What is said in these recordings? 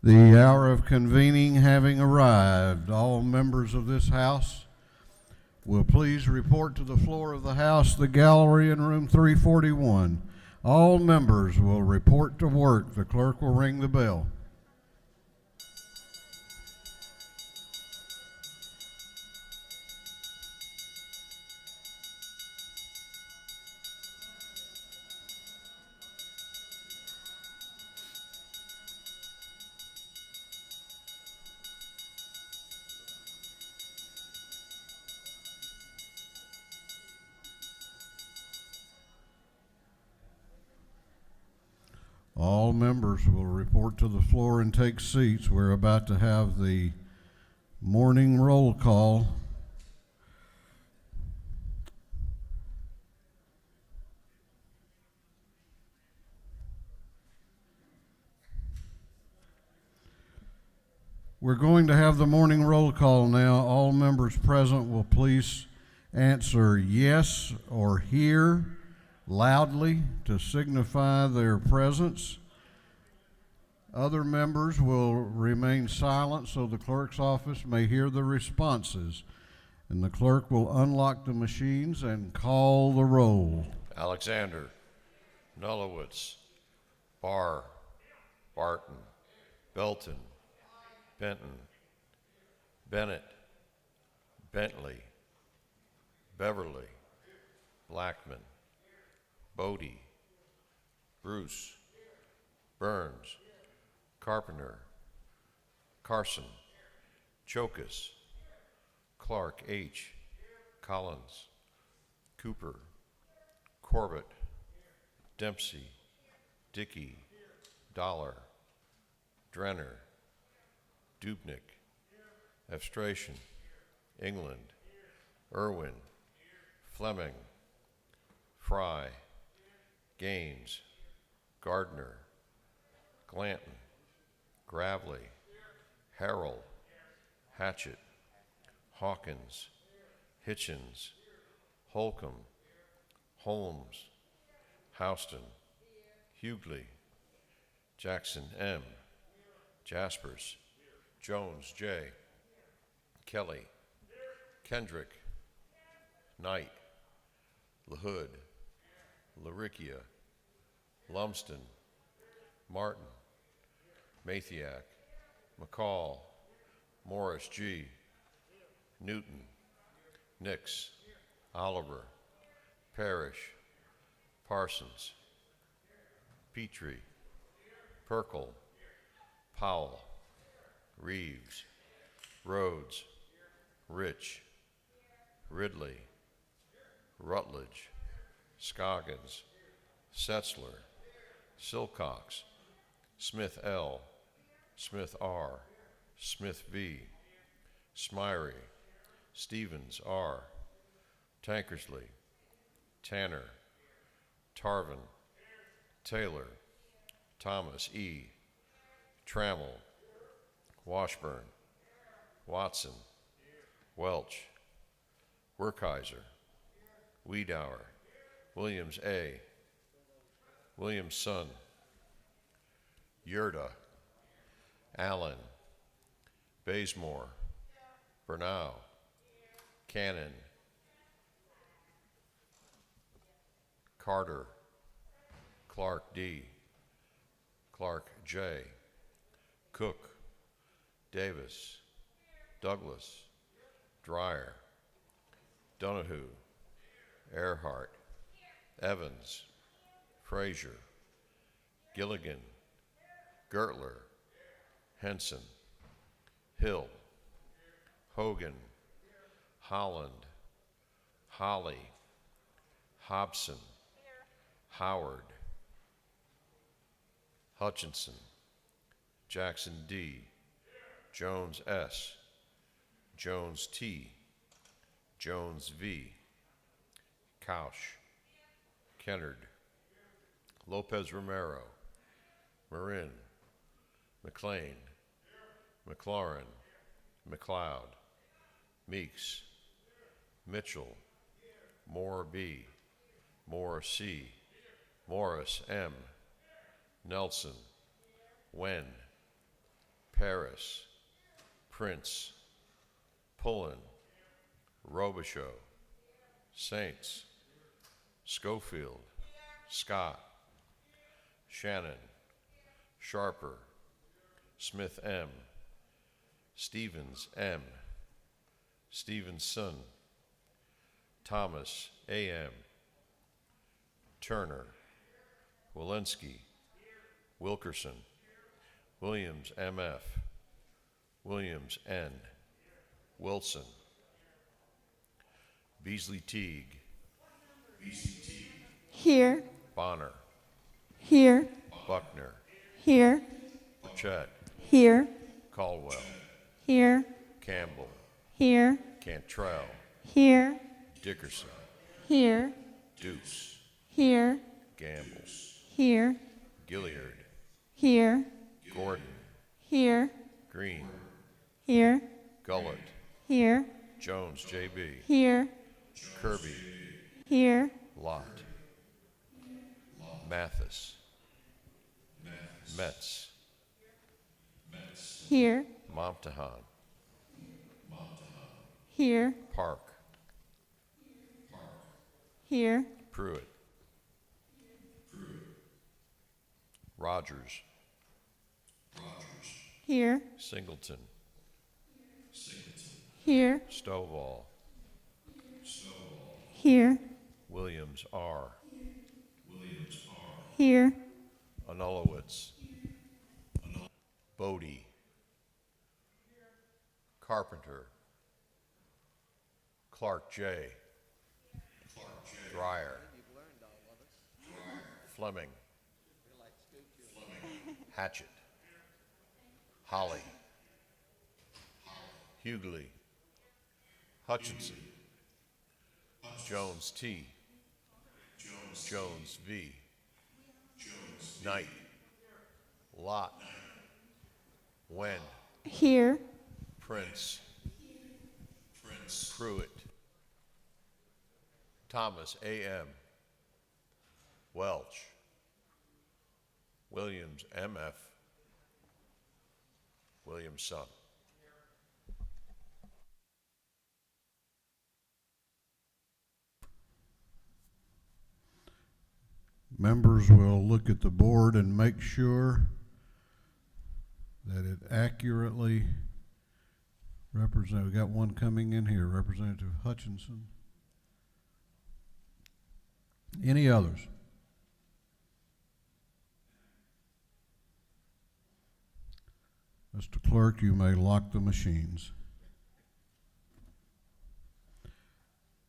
The hour of convening having arrived, all members of this house will please report to the floor of the house, the gallery in room 341. All members will report to work. The clerk will ring the bell. All members will report to the floor and take seats. We're about to have the morning roll call. We're going to have the morning roll call now. All members present will please answer yes or here loudly to signify their presence. Other members will remain silent so the clerk's office may hear the responses. And the clerk will unlock the machines and call the roll. Alexander, Nullowitz, Barr, Barton, Belton, Benton, Bennett, Bentley, Beverly, Blackman, Bodie, Bruce, Burns, Carpenter, Carson, Chokas, Clark H., Collins, Cooper, Corbett, Dempsey, Dickey, Dollar, Drenner, Dubnik, Evstration, England, Irwin, Fleming, Fry, Gaines, Gardner, Glanton, Gravely, Harrell, Hatchett, Hawkins, Hitchens, Holcomb, Holmes, Houston, Hughley, Jackson M., Jaspers, Jones J., Kelly, Kendrick, Knight, LaHood, Laricchia, Lumsden, Martin, Mathiak, McCall, Morris G., Newton, Nix, Oliver, Parrish, Parsons, Petrie, Perkel, Powell, Reeves, Rhodes, Rich, Ridley, Rutledge, Scoggins, Setzler, Silcox, Smith L., Smith R., Smith V., Smyrie, Stevens R., Tankersley, Tanner, Tarvin, Taylor, Thomas E., Trammell, Washburn, Watson, Welch, Werkheiser, Wiedauer, Williams A., Williamson, Yerda, Allen, Bazemore, Bernau, Cannon, Carter, Clark D., Clark J., Cook, Davis, Douglas, Dreyer, Donahue, Earhart, Evans, Frazier, Gilligan, Gertler, Henson, Hill, Hogan, Holland, Holly, Hopson, Howard, Hutchinson, Jackson D., Jones S., Jones T., Jones V., Couch, Kennard, Lopez Romero, Marin, McLean, McLaurin, McLeod, Meeks, Mitchell, Moore B., Moore C., Morris M., Nelson, Wen, Paris, Prince, Pullen, Robichaud, Saints, Schofield, Scott, Shannon, Sharper, Smith M, Stevens M, Stevenson, Thomas A.M., Turner, Walensky, Wilkerson, Williams M.F., Williams N., Wilson, Beasley Teague, Here. Bonner, Here. Buckner, Here. Chet, Here. Caldwell, Here. Campbell, Here. Cantrell, Here. Dickerson, Here. Deuce, Here. Gamble, Here. Gilliard, Here. Gordon, Here. Green, Here. Gullett, Here. Jones J.B., Here. Kirby, Here. Lott, Mathis, Metz, Here. Momtahan, Here. Park, Here. Pruitt, Rogers, Here. Singleton, Here. Stovall, Here. Williams R., Here. Anulowitz, Bodie, Carpenter, Clark J., Dreyer, Fleming, Hatchett, Holly, Hughley, Hutchinson, Jones T., Jones V., Knight, Lott, Wen, Here. Prince, Pruitt, Thomas A.M., Welch, Williams M.F., Williams Son. Members will look at the board and make sure that it accurately represents. We got one coming in here, Representative Hutchinson. Any others? Mr. Clerk, you may lock the machines.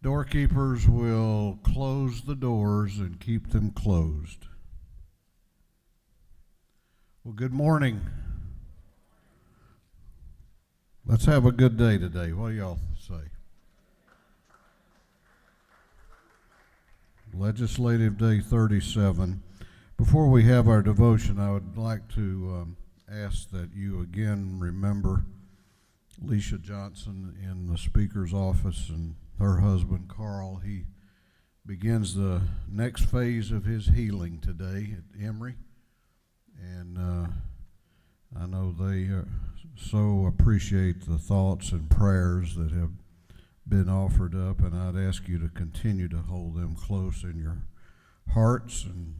Doorkeepers will close the doors and keep them closed. Well, good morning. Let's have a good day today. What do y'all say? Legislative Day 37. Before we have our devotion, I would like to ask that you again remember Leisha Johnson in the Speaker's office and her husband, Carl. He begins the next phase of his healing today at Emory. And I know they so appreciate the thoughts and prayers that have been offered up, and I'd ask you to continue to hold them close in your hearts and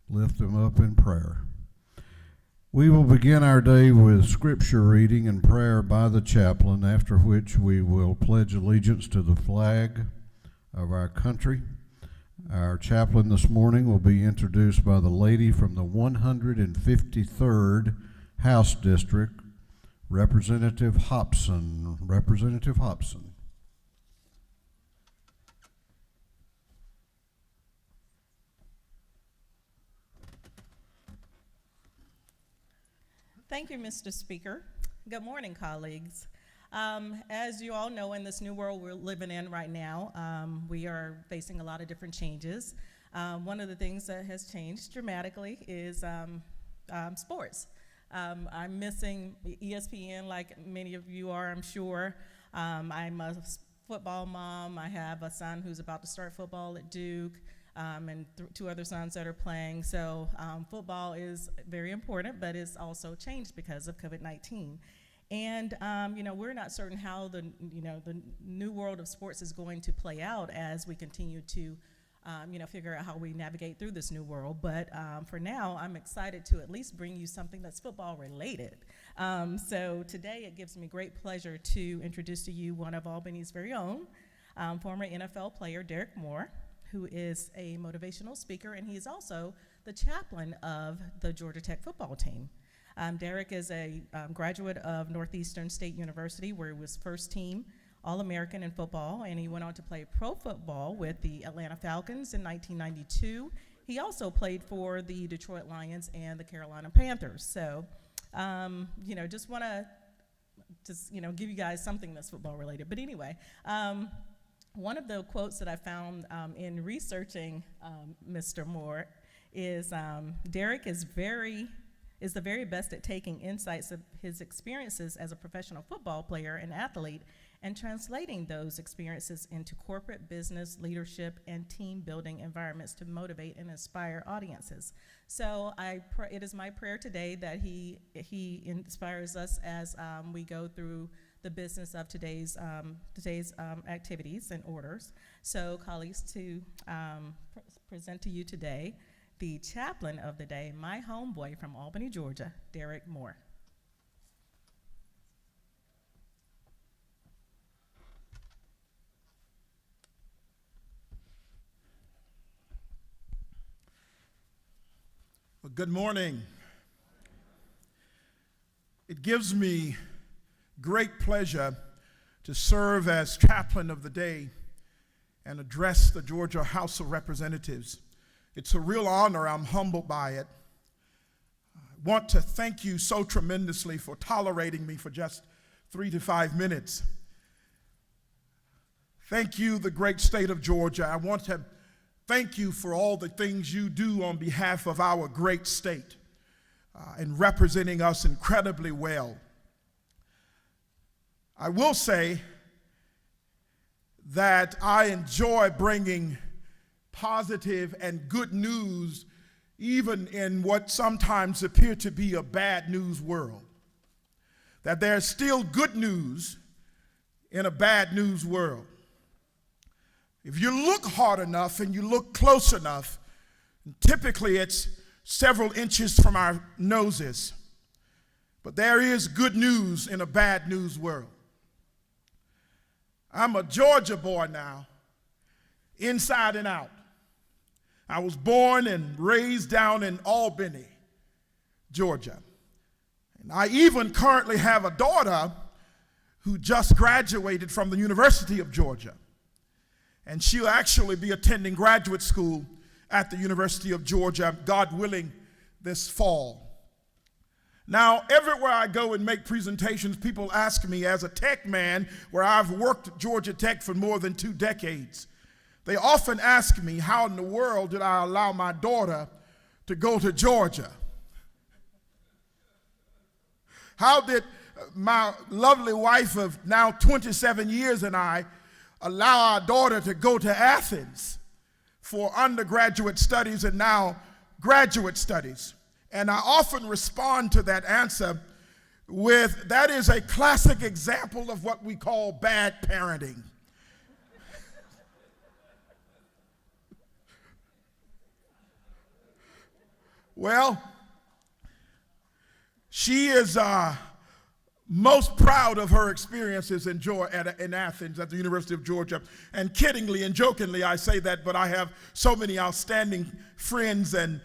lift them up in prayer. We will begin our day with scripture reading and prayer by the chaplain, after which we will pledge allegiance to the flag of our country. Our chaplain this morning will be introduced by the lady from the 153rd House District, Representative Hopson. Representative Hopson. Thank you, Mr. Speaker. Good morning, colleagues. As you all know, in this new world we're living in right now, we are facing a lot of different changes. One of the things that has changed dramatically is sports. I'm missing ESPN like many of you are, I'm sure. I'm a football mom. I have a son who's about to start football at Duke. and two other sons that are playing. So football is very important, but it's also changed because of COVID-19. And we're not certain how the new world of sports is going to play out as we continue to figure out how we navigate through this new world. But for now, I'm excited to at least bring you something that's football related. So today it gives me great pleasure to introduce to you one of Albany's very own, former NFL player, Derrick Moore, who is a motivational speaker, and he is also the chaplain of the Georgia Tech football team. Derrick is a graduate of Northeastern State University, where he was first team All-American in football, and he went on to play pro football with the Atlanta Falcons in 1992. He also played for the Detroit Lions and the Carolina Panthers. So, just want to give you guys something that's football related. But anyway, one of the quotes that I found in researching Mr. Moore is Derrick is the very best at taking insights of his experiences as a professional football player and athlete and translating those experiences into corporate business, leadership, and team building environments to motivate and inspire audiences. So it is my prayer today that he inspires us as we go through the business of today's activities and orders. So colleagues, to present to you today the chaplain of the day, my homeboy from Albany, Georgia, Derrick Moore. Well, good morning. It gives me great pleasure to serve as chaplain of the day and address the Georgia House of Representatives. It's a real honor. I'm humbled by it. I want to thank you so tremendously for tolerating me for just 3 to 5 minutes. Thank you, the great state of Georgia. I want to thank you for all the things you do on behalf of our great state and representing us incredibly well. I will say that I enjoy bringing positive and good news even in what sometimes appear to be a bad news world. That there's still good news in a bad news world. If you look hard enough and you look close enough, typically it's several inches from our noses. But there is good news in a bad news world. I'm a Georgia boy now, inside and out. I was born and raised down in Albany, Georgia. And I even currently have a daughter who just graduated from the University of Georgia. And she'll actually be attending graduate school at the University of Georgia, God willing, this fall. Now, everywhere I go and make presentations, people ask me, as a tech man, where I've worked at Georgia Tech for more than 2 decades, they often ask me, how in the world did I allow my daughter to go to Georgia? How did my lovely wife of now 27 years and I allow our daughter to go to Athens for undergraduate studies and now graduate studies? And I often respond to that answer with, that is a classic example of what we call bad parenting. Well, she is most proud of her experiences in Athens at the University of Georgia. And kiddingly and jokingly I say that, but I have so many outstanding friends and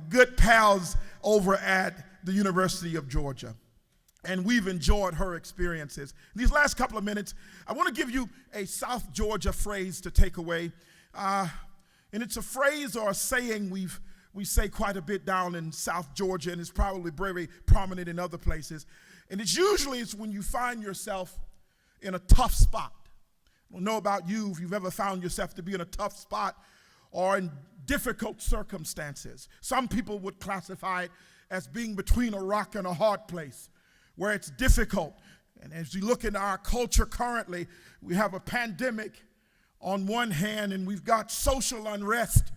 good pals over at the University of Georgia. And we've enjoyed her experiences. These last couple of minutes, I want to give you a South Georgia phrase to take away. And it's a phrase or a saying we say quite a bit down in South Georgia, and it's probably very prominent in other places. And it's when you find yourself in a tough spot. I don't know about you if you've ever found yourself to be in a tough spot or in difficult circumstances. Some people would classify it as being between a rock and a hard place, where it's difficult. And as you look into our culture currently, we have a pandemic, on one hand, and we've got social unrest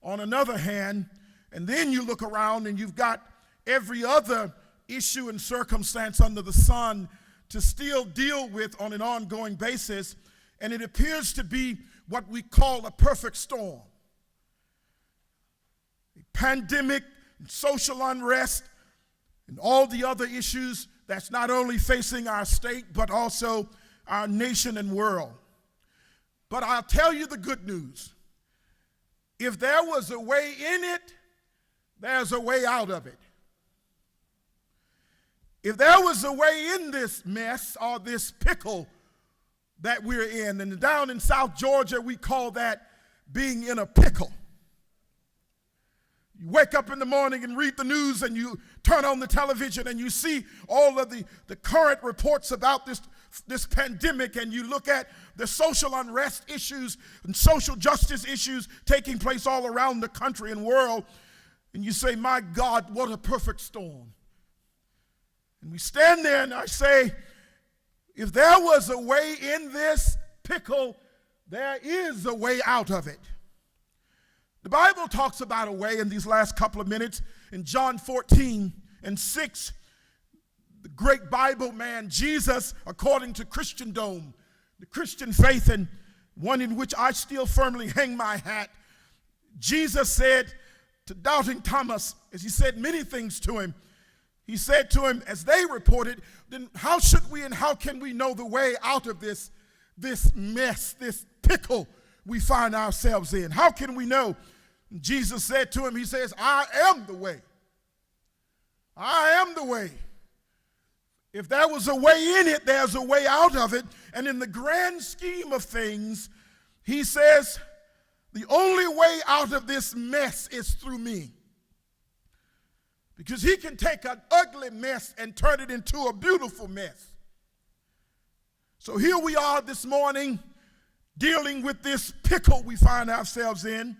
on another hand, and then you look around and you've got every other issue and circumstance under the sun to still deal with on an ongoing basis, and it appears to be what we call a perfect storm. A pandemic, social unrest, and all the other issues that's not only facing our state, but also our nation and world. But I'll tell you the good news. If there was a way in it, there's a way out of it. If there was a way in this mess or this pickle that we're in, and down in South Georgia, we call that being in a pickle. You wake up in the morning and read the news, and you turn on the television and you see all of the current reports about this pandemic, and you look at the social unrest issues and social justice issues taking place all around the country and world, and you say, my God, what a perfect storm. And we stand there and I say, if there was a way in this pickle, there is a way out of it. The Bible talks about a way in these last couple of minutes. In John 14:6, the great Bible man, Jesus, according to Christendom, the Christian faith, and one in which I still firmly hang my hat, Jesus said to doubting Thomas, as he said many things to him, he said to him, as they reported, then how should we and how can we know the way out of this mess, this pickle we find ourselves in? How can we know? Jesus said to him, he says, I am the way. I am the way. If there was a way in it, there's a way out of it. And in the grand scheme of things, he says, the only way out of this mess is through me. Because he can take an ugly mess and turn it into a beautiful mess. So here we are this morning dealing with this pickle we find ourselves in.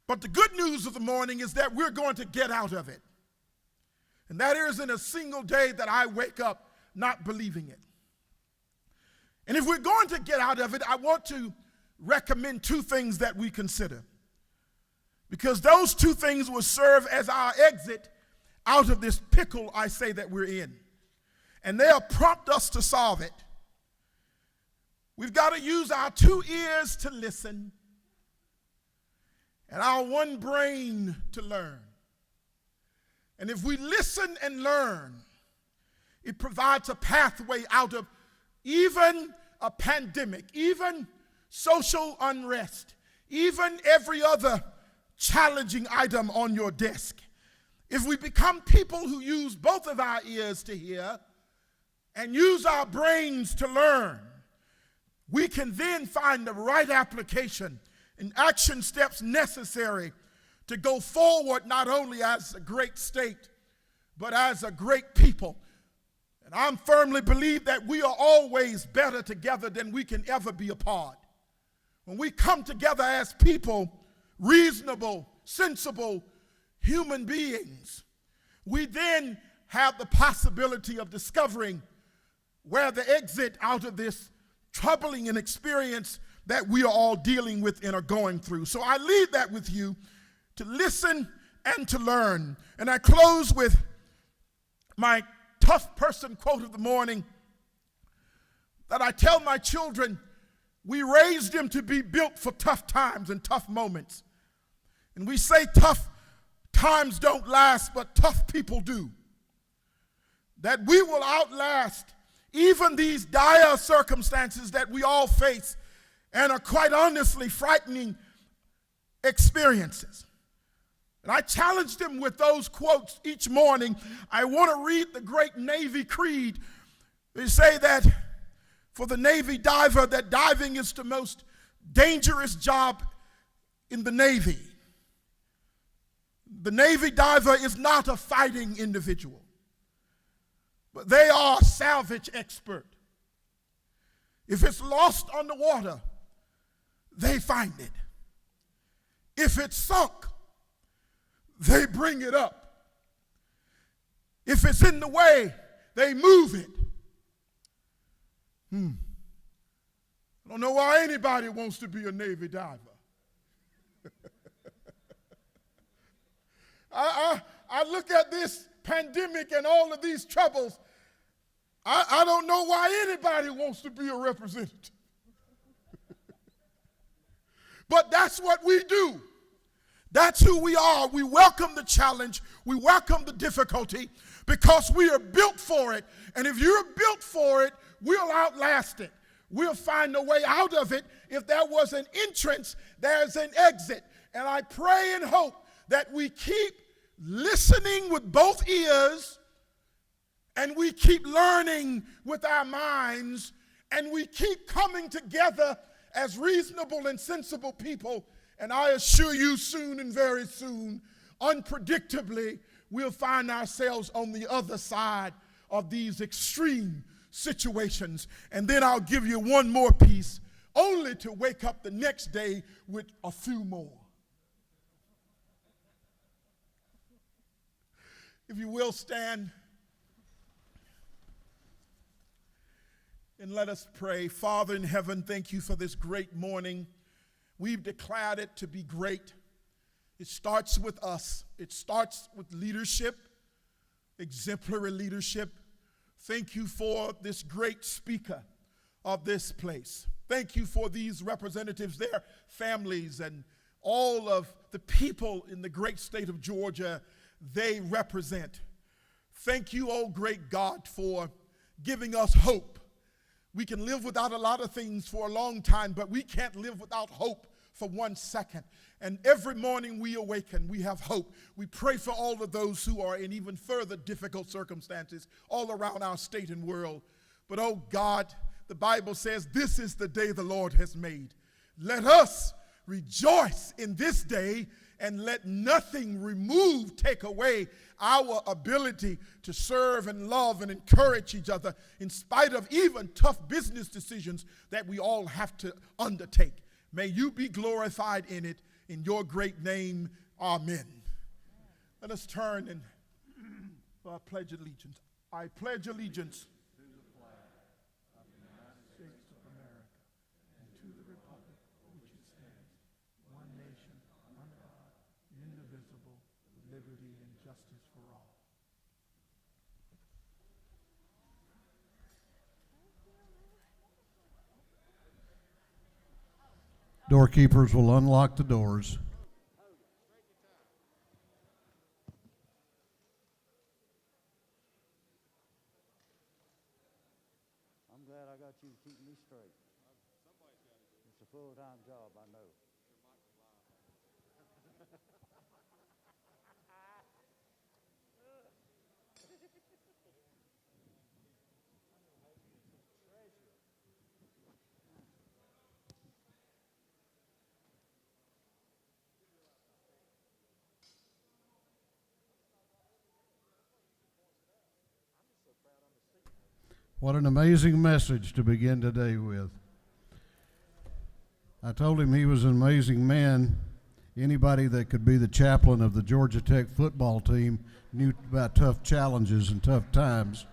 But the good news of the morning is that we're going to get out of it. And that isn't a single day that I wake up not believing it. And if we're going to get out of it, I want to recommend two things that we consider. Because those two things will serve as our exit out of this pickle, I say, that we're in. And they'll prompt us to solve it. We've got to use our two ears to listen and our one brain to learn. And if we listen and learn, it provides a pathway out of even a pandemic, even social unrest, even every other challenging item on your desk. If we become people who use both of our ears to hear and use our brains to learn, we can then find the right application and action steps necessary to go forward not only as a great state, but as a great people. And I firmly believe that we are always better together than we can ever be apart. When we come together as people, reasonable, sensible human beings, we then have the possibility of discovering where the exit out of this troubling an experience that we are all dealing with and are going through. So I leave that with you to listen and to learn. And I close with my tough person quote of the morning that I tell my children, we raised them to be built for tough times and tough moments. And we say tough times don't last, but tough people do. That we will outlast even these dire circumstances that we all face and are quite honestly frightening experiences. And I challenge them with those quotes each morning. I want to read the great Navy creed. They say that for the Navy diver, that diving is the most dangerous job in the Navy. The Navy diver is not a fighting individual, but they are a salvage expert. If it's lost on the water, they find it. If it's sunk, they bring it up. If it's in the way, they move it. Don't know why anybody wants to be a Navy diver. I look at this pandemic and all of these troubles. I don't know why anybody wants to be a representative. But that's what we do. That's who we are. We welcome the challenge. We welcome the difficulty because we are built for it. And if you're built for it, we'll outlast it. We'll find a way out of it. If there was an entrance, there's an exit. And I pray and hope that we keep listening with both ears, and we keep learning with our minds, and we keep coming together as reasonable and sensible people. And I assure you, soon and very soon, unpredictably, we'll find ourselves on the other side of these extreme situations. And then I'll give you one more piece, only to wake up the next day with a few more. If you will, stand and let us pray. Father in heaven, thank you for this great morning. We've declared it to be great. It starts with us. It starts with leadership, exemplary leadership. Thank you for this great speaker of this place. Thank you for these representatives, their families, and all of the people in the great state of Georgia they represent. Thank you, oh great God, for giving us hope. We can live without a lot of things for a long time, but we can't live without hope for 1 second. And every morning we awaken, we have hope. We pray for all of those who are in even further difficult circumstances all around our state and world. But oh God, the Bible says this is the day the Lord has made. Let us rejoice in this day, and let nothing remove, take away our ability to serve and love and encourage each other in spite of even tough business decisions that we all have to undertake. May you be glorified in it. In your great name, amen. Let us turn and pledge allegiance. I pledge allegiance to the flag of the United States of America and to the republic which it stands, one nation, under God, indivisible, with liberty and justice for all. Doorkeepers will unlock the doors. I'm glad I got you to keep me straight. It's a full-time job, I know. What an amazing message to begin today with. I told him he was an amazing man. Anybody that could be the chaplain of the Georgia Tech football team knew about tough challenges and tough times.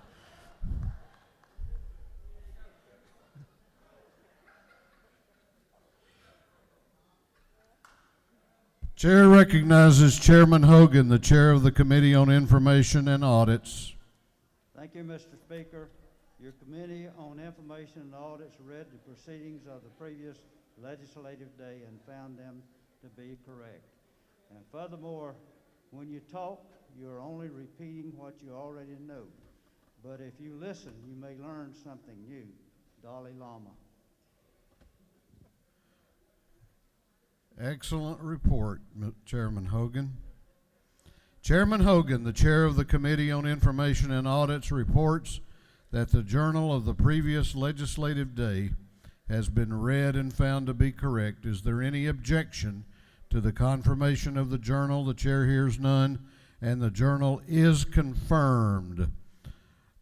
Chair recognizes Chairman Hogan, the chair of the Committee on Information and Audits. Thank you, Mr. Speaker. Your Committee on Information and Audits read the proceedings of the previous legislative day and found them to be correct. And furthermore, when you talk, you're only repeating what you already know. But if you listen, you may learn something new. Dalai Lama. Excellent report, Chairman Hogan. Chairman Hogan, the chair of the Committee on Information and Audits, reports that the journal of the previous legislative day has been read and found to be correct. Is there any objection to the confirmation of the journal? The chair hears none, and the journal is confirmed.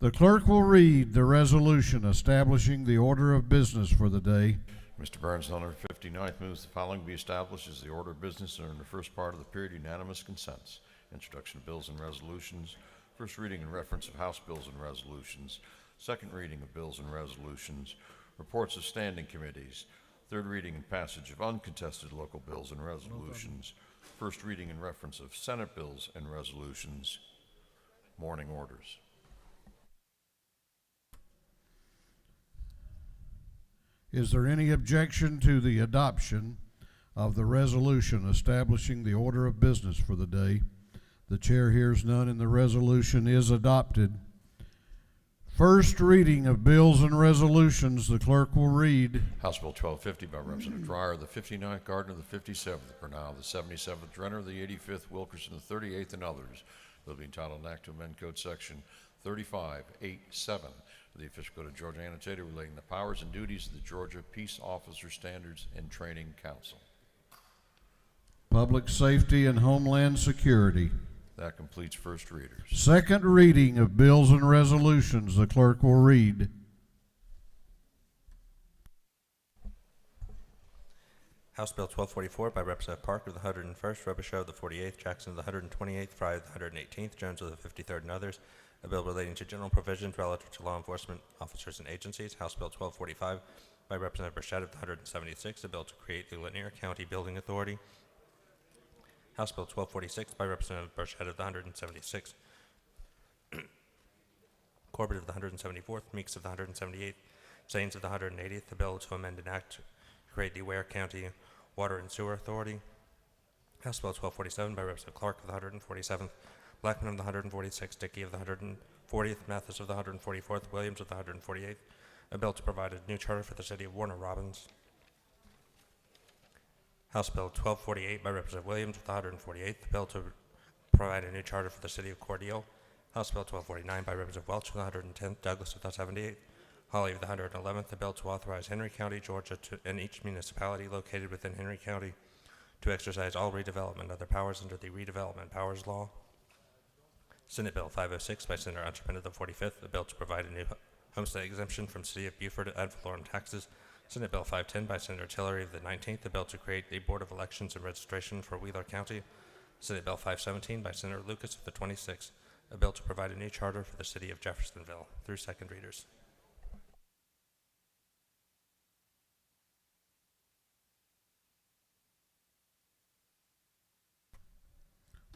The clerk will read the resolution establishing the order of business for the day. Mr. Burns, on 59th, moves the following be established as the order of business and in the first part of the period unanimous consents. Introduction of bills and resolutions, first reading and reference of House bills and resolutions, second reading of bills and resolutions, Reports of standing committees. Third reading and passage of uncontested local bills and resolutions. First reading and reference of Senate bills and resolutions. Morning orders. Is there any objection to the adoption of the resolution establishing the order of business for the day? The chair hears none, and the resolution is adopted. First reading of bills and resolutions. The clerk will read. House Bill 1250 by Representative Dreyer, the 59th, Gardner, the 57th, Bernal, the 77th, Renner, the 85th, Wilkerson, the 38th, and others. Bill being entitled an act to amend Code Section 3587 of the Official Code of Georgia Annotated relating the powers and duties of the Georgia Peace Officer Standards and Training Council. Public Safety and Homeland Security. That completes first readers. Second reading of bills and resolutions. The clerk will read. House Bill 1244 by Representative Parker of the 101st, Robichaud of the 48th, Jackson of the 128th, Fry of the 118th, Jones of the 53rd, and others. A bill relating to general provisions relative to law enforcement officers and agencies. House Bill 1245 by Representative Burchett of the 176th, a bill to create the Lanier County Building Authority. House Bill 1246 by Representative Burchett of the 176th, Corbett of the 174th, Meeks of the 178th, Zanes of the 180th, a bill to amend an act to create the Ware County Water and Sewer Authority. House Bill 1247 by Representative Clark of the 147th, Blackman of the 146th, Dickey of the 140th, Mathis of the 144th, Williams of the 148th, a bill to provide a new charter for the city of Warner Robins. House Bill 1248 by Representative Williams of the 148th, a bill to provide a new charter for the city of Cordele. House Bill 1249 by Representative Welch of the 110th, Douglas of the 78th, Hawley of the 111th, a bill to authorize Henry County, Georgia, and each municipality located within Henry County to exercise all redevelopment of their powers under the Redevelopment Powers Law. Senate Bill 506 by Senator Unterman of the 45th, a bill to provide a new homestead exemption from City of Beaufort ad valorem taxes. Senate Bill 510 by Senator Tillery of the 19th, a bill to create a Board of Elections and Registration for Wheeler County. Senate Bill 517 by Senator Lucas of the 26th, a bill to provide a new charter for the city of Jeffersonville, through second readers.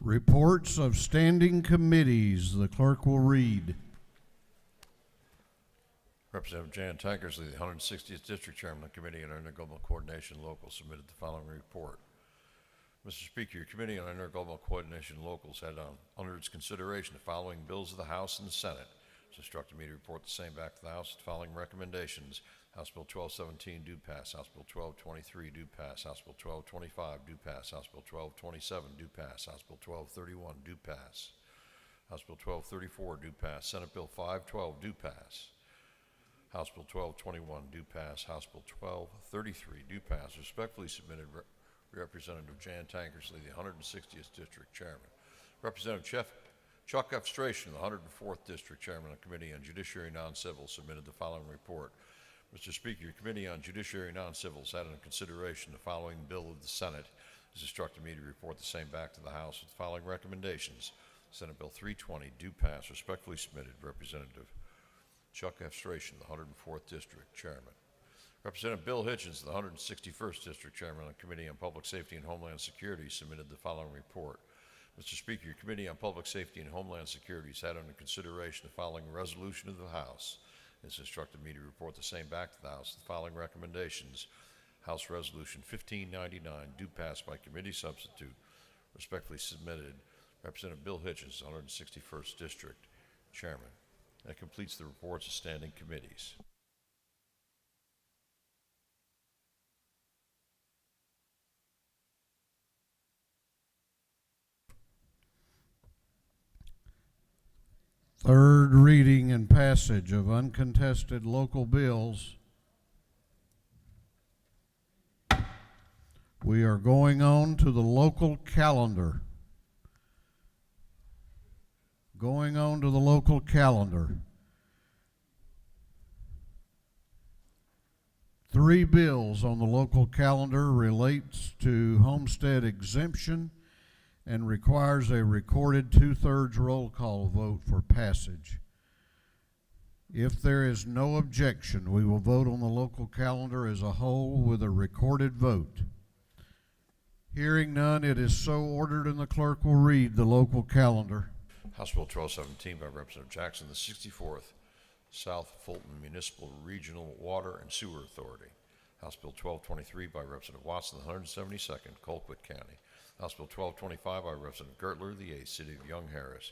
Reports of standing committees. The clerk will read. Representative Jan Tankersley, the 160th District Chairman of the Committee on Intergovernmental Coordination Local, submitted the following report. Mr. Speaker, your Committee on Intergovernmental Coordination Locals had under its consideration the following bills of the House and the Senate. It's instructed me to report the same back to the House with the following recommendations. House Bill 1217 do pass. House Bill 1223 do pass. House Bill 1225 do pass. House Bill 1227 do pass. House Bill 1231 do pass. House Bill 1234 do pass. Senate Bill 512 do pass. House Bill 1221 do pass. House Bill 1233 do pass. Respectfully submitted, Representative Jan Tankersley, the 160th District Chairman. Representative Chuck F. Stration, the 104th District Chairman of the Committee on Judiciary Non-Civil, submitted the following report. Mr. Speaker, your Committee on Judiciary Non-Civils had under consideration the following bill of the Senate. It has instructed me to report the same back to the House with the following recommendations. Senate Bill 320 do pass. Respectfully submitted, Representative Chuck F. Stration, the 104th District Chairman. Representative Bill Hitchens, the 161st District Chairman of the Committee on Public Safety and Homeland Security, submitted the following report. Mr. Speaker, your Committee on Public Safety and Homeland Security has had under consideration the following resolution of the House. It's instructed me to report the same back to the House. The following recommendations. House Resolution 1599 do pass by committee substitute. Respectfully submitted, Representative Bill Hitchens, 161st District Chairman. That completes the reports of standing committees. Third reading and passage of uncontested local bills. We are going on to the local calendar. Going on to the local calendar. 3 bills on the local calendar relates to homestead exemption and requires a recorded 2/3 roll call vote for passage. If there is no objection, we will vote on the local calendar as a whole with a recorded vote. Hearing none, it is so ordered, and the clerk will read the local calendar. House Bill 1217 by Representative Jackson, the 64th South Fulton Municipal Regional Water and Sewer Authority. House Bill 1223 by Representative Watson, the 172nd Colquitt County. House Bill 1225 by Representative Gertler, the 8th City of Young Harris.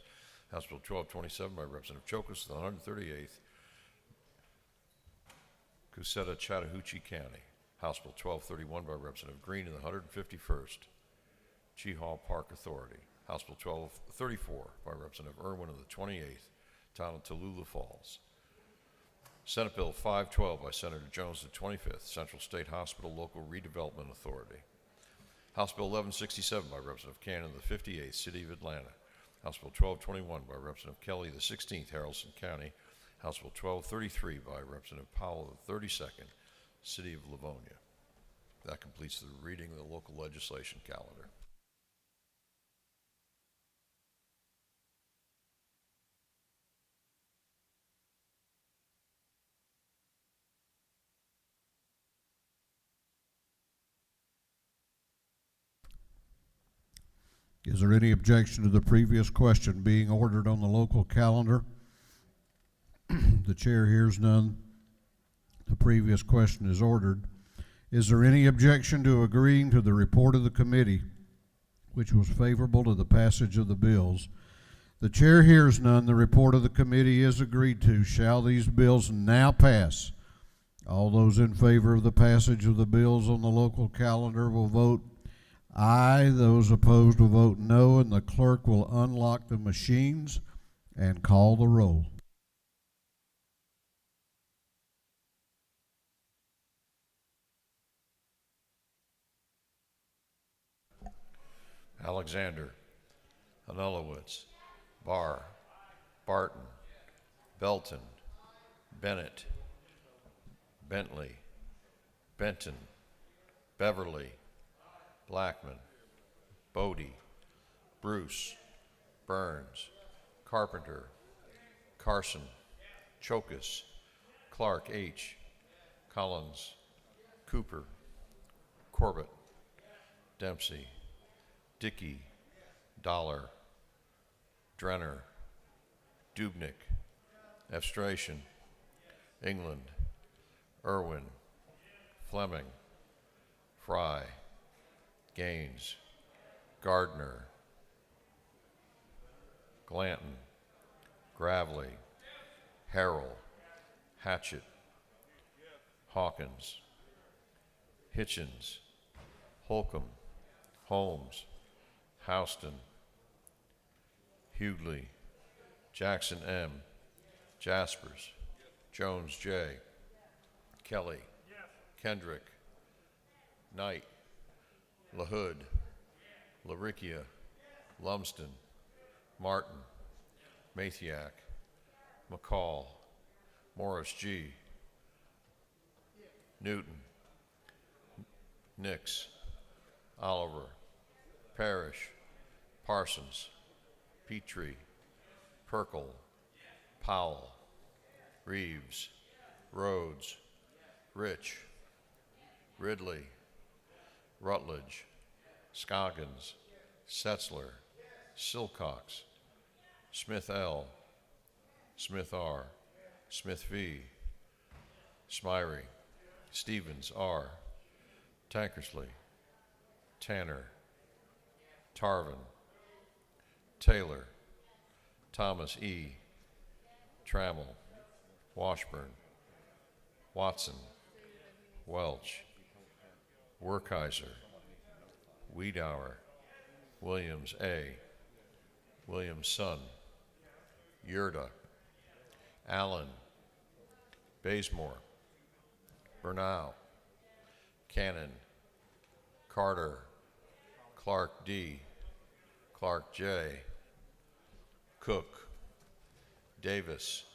House Bill 1227 by Representative Chokus, the 138th Cuseta Chattahoochee County. House Bill 1231 by Representative Green in the 151st Chehaw Park Authority. House Bill 1234 by Representative Irwin of the 28th Town of Tallulah Falls. Senate Bill 512 by Senator Jones, the 25th Central State Hospital Local Redevelopment Authority. House Bill 1167 by Representative Cannon of the 58th City of Atlanta. House Bill 1221 by Representative Kelly, the 16th Haralson County. House Bill 1233 by Representative Powell of the 32nd City of Livonia. That completes the reading of the local legislation calendar. Is there any objection to the previous question being ordered on the local calendar? The chair hears none. The previous question is ordered. Is there any objection to agreeing to the report of the committee, which was favorable to the passage of the bills? The chair hears none. The report of the committee is agreed to. Shall these bills now pass? All those in favor of the passage of the bills on the local calendar will vote aye. Those opposed will vote no, and the clerk will unlock the machines and call the roll. Alexander, Anulowitz, Barr, Barton, Belton, Bennett, Bentley, Benton, Beverly, Blackman, Bodie, Bruce, Burns, Carpenter, Carson, Chokus, Clark H., Collins, Cooper, Corbett, Dempsey, Dickey, Dollar, Drenner, Dubnik, Efstration, England, Irwin, Fleming, Fry, Gaines, Gardner, Glanton, Gravely, Harrell, Hatchett, Hawkins, Hitchens, Holcomb, Holmes, Houston, Hughley, Jackson M., Jaspers, Jones J., Kelly, Kendrick, Knight, LaHood, LaRicchia, Lumsden, Martin, Mathiak, McCall, Morris G., Newton, Nix, Oliver, Parrish, Parsons, Petrie, Perkel, Powell, Reeves, Rhodes, Rich, Ridley, Rutledge, Scoggins, Setzler, Silcox, Smith L., Smith R., Smith V., Smyrie, Stevens R., Tankersley, Tanner, Tarvin, Taylor, Thomas E., Trammell, Washburn, Watson, Welch, Werkheiser, Wiedauer, Williams A., Williams Son, Yurda, Allen, Bazemore, Bernal, Cannon, Carter, Clark D., Clark J., Cook, Davis,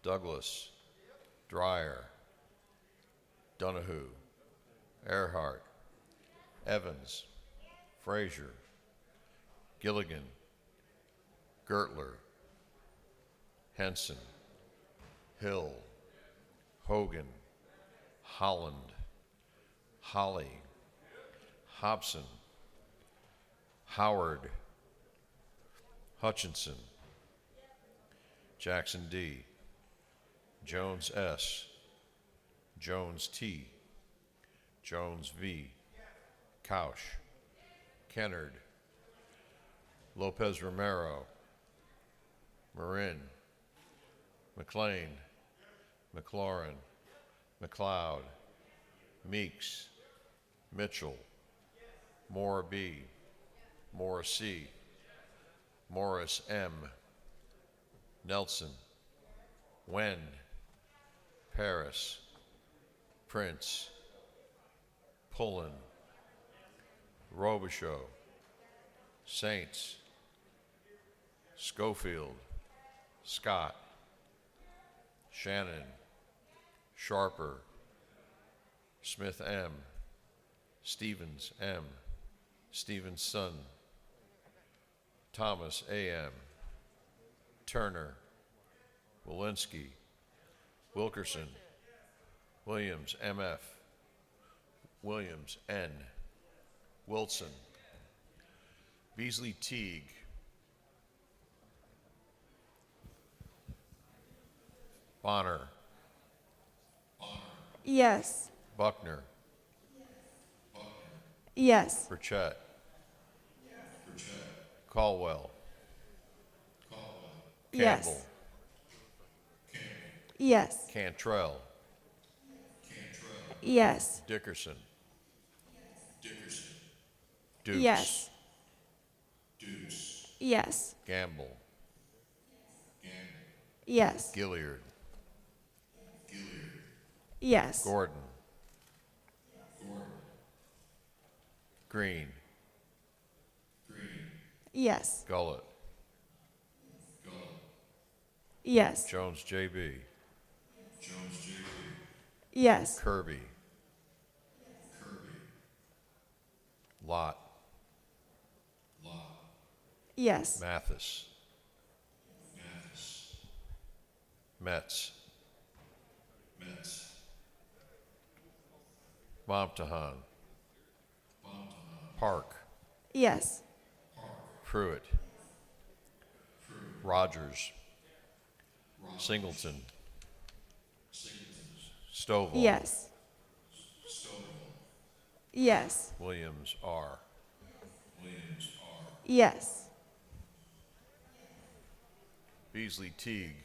Douglas, Dreyer, Donahue, Earhart, Evans, Frazier, Gilligan, Gertler, Henson, Hill, Hogan, Holland, Holly, Hopson, Howard, Hutchinson, Jackson D, Jones S, Jones T, Jones V, Couch, Kennard, Lopez Romero, Marin, McLean, McLaurin, McLeod, Meeks, Mitchell, Moore B, Morris C, Morris M, Nelson, Wen, Paris, Prince, Pullen, Robichaud, Saints, Schofield, Scott, Shannon, Sharper, Smith M, Stevens M, Stevenson, Thomas A.M., Turner, Walensky, Wilkerson, Williams M.F., Williams N., Wilson, Beasley Teague, Bonner, Yes. Buckner, Yes. Burchett, Caldwell, Yes. Campbell, Yes. Cantrell, Yes. Dickerson, Dukes, Yes. Yes. Gamble, Yes. Gilliard, Yes. Gordon, Green, Yes. Gullett, Yes. Jones J.B., Yes. Kirby, Lott, Yes. Mathis, Metz, Momtahan, Park, Yes. Pruitt, Rogers, Singleton, Stovall, Yes. Yes. Williams R, Yes. Beasley Teague,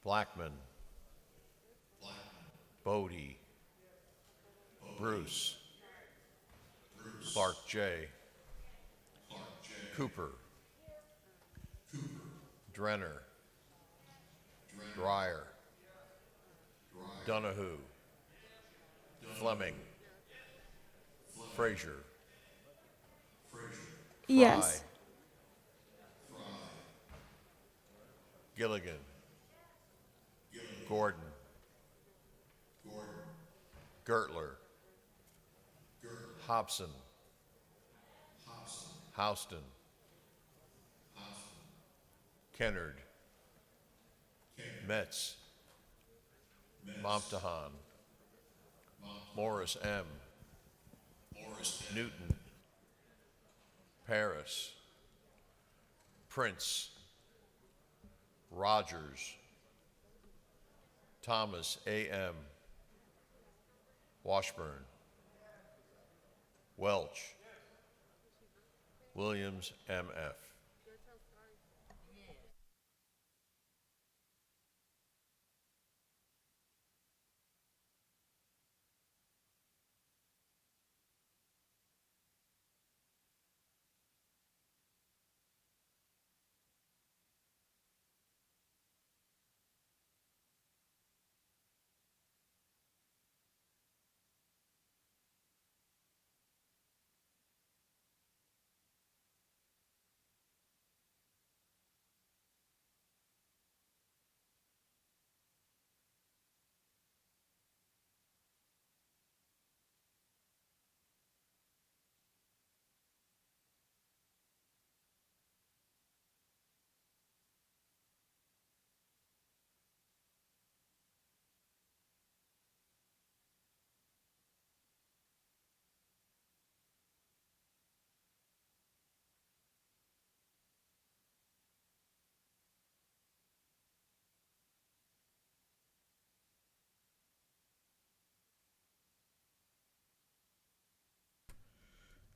Blackman, Bodie, Bruce, Clark J, Cooper, Drenner, Dreyer, Donahue, Fleming, Frazier, Yes. Gilligan, Gordon, Gertler, Hopson, Houston, Kennard, Metz, Momtahan, Morris M, Newton, Paris, Prince, Rogers, Thomas A.M., Washburn, Welch, Williams M.F.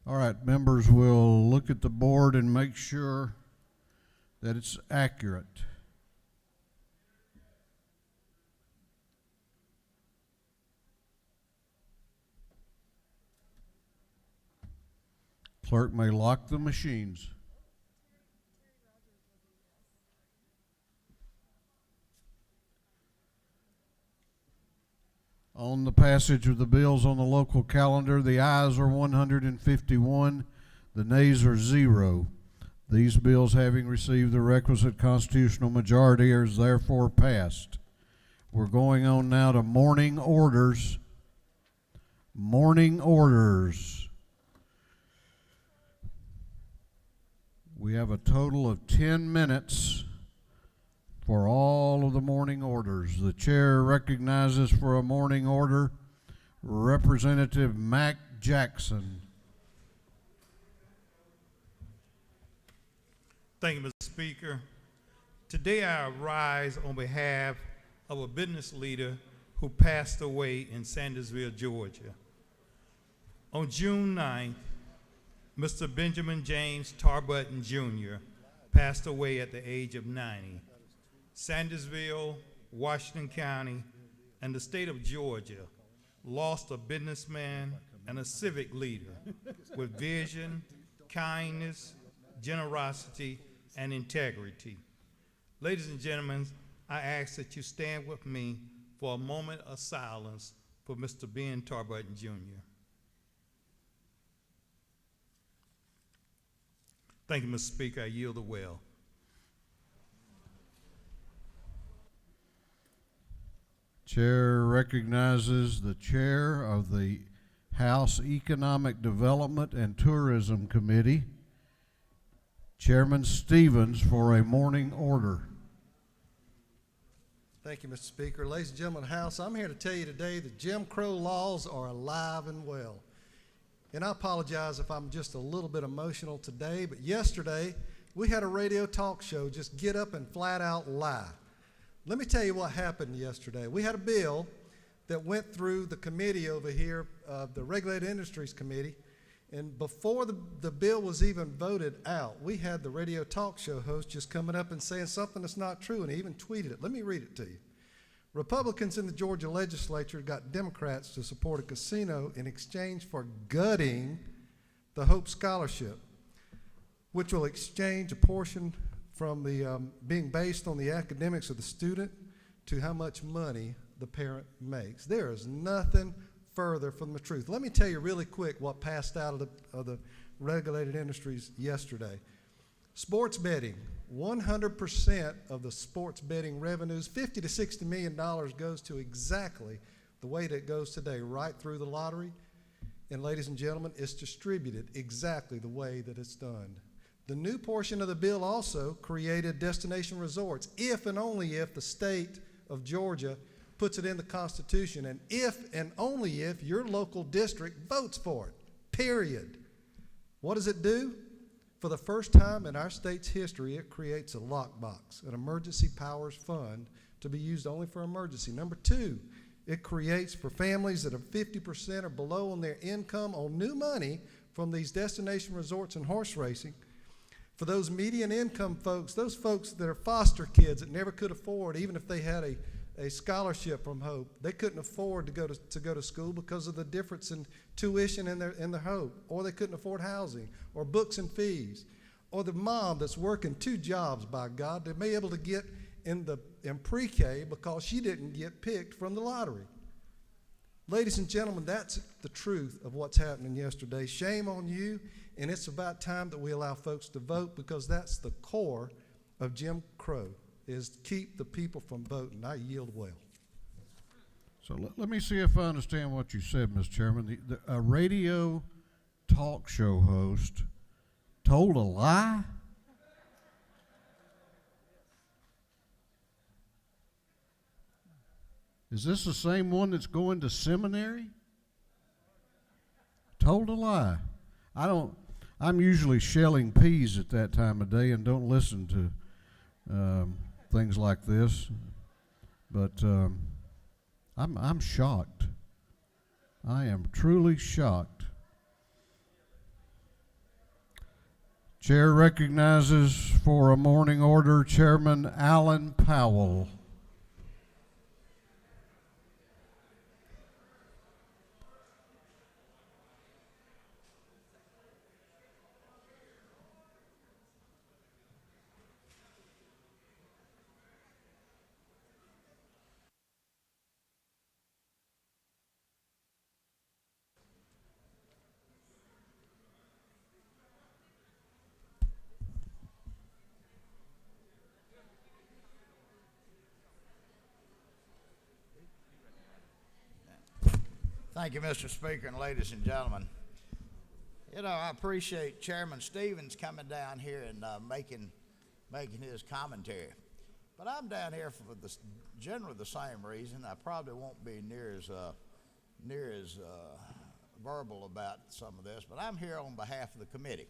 All right, members will look at the board and make sure that it's accurate. Clerk may lock the machines. On the passage of the bills on the local calendar, the ayes are 151, the nays are 0. These bills, having received the requisite constitutional majority, are therefore passed. We're going on now to morning orders. Morning orders. We have a total of 10 minutes for all of the morning orders. The chair recognizes for a morning order Representative Mack Jackson. Thank you, Mr. Speaker. Today I rise on behalf of a business leader who passed away in Sandersville, Georgia. On June 9th, Mr. Benjamin James Tarbutton Jr. passed away at the age of 90. Sandersville, Washington County, and the state of Georgia lost a businessman and a civic leader with vision, kindness, generosity, and integrity. Ladies and gentlemen, I ask that you stand with me for a moment of silence for Mr. Ben Tarbutton Jr. Thank you, Mr. Speaker. I yield the well. Chair recognizes the chair of the House Economic Development and Tourism Committee, Chairman Stevens, for a morning order. Thank you, Mr. Speaker. Ladies and gentlemen of the House, I'm here to tell you today that Jim Crow laws are alive and well. And I apologize if I'm just a little bit emotional today, but yesterday we had a radio talk show just get up and flat out lie. Let me tell you what happened yesterday. We had a bill that went through the committee over here, the Regulated Industries Committee, and before the bill was even voted out, we had the radio talk show host just coming up and saying something that's not true, and he even tweeted it. Let me read it to you. Republicans in the Georgia legislature got Democrats to support a casino in exchange for gutting the Hope Scholarship, which will exchange a portion from the being based on the academics of the student to how much money the parent makes. There is nothing further from the truth. Let me tell you really quick what passed out of the regulated industries yesterday. Sports betting, 100% of the sports betting revenues, $50 to $60 million goes to exactly the way that it goes today, right through the lottery. And ladies and gentlemen, it's distributed exactly the way that it's done. The new portion of the bill also created destination resorts, if and only if the state of Georgia puts it in the Constitution, and if and only if your local district votes for it, period. What does it do? For the first time in our state's history, it creates a lockbox, an emergency powers fund to be used only for emergency. Number two, it creates for families that are 50% or below on their income on new money from these destination resorts and horse racing. For those median income folks, those folks that are foster kids that never could afford, even if they had a scholarship from Hope, they couldn't afford to go to school because of the difference in tuition in their Hope, or they couldn't afford housing or books and fees, or the mom that's working 2 jobs, by God, to be able to get in pre-K because she didn't get picked from the lottery. Ladies and gentlemen, that's the truth of what's happening yesterday. Shame on you, and it's about time that we allow folks to vote, because that's the core of Jim Crow, is keep the people from voting. I yield well. So let me see if I understand what you said, Mr. Chairman. A radio talk show host told a lie? Is this the same one that's going to seminary? Told a lie. I'm usually shelling peas at that time of day and don't listen to things like this, but I'm shocked. I am truly shocked. Chair recognizes for a morning order Chairman Alan Powell. Thank you, Mr. Speaker, and ladies and gentlemen. You know, I appreciate Chairman Stevens coming down here and making his commentary. But I'm down here for generally the same reason. I probably won't be near as verbal about some of this, but I'm here on behalf of the committee.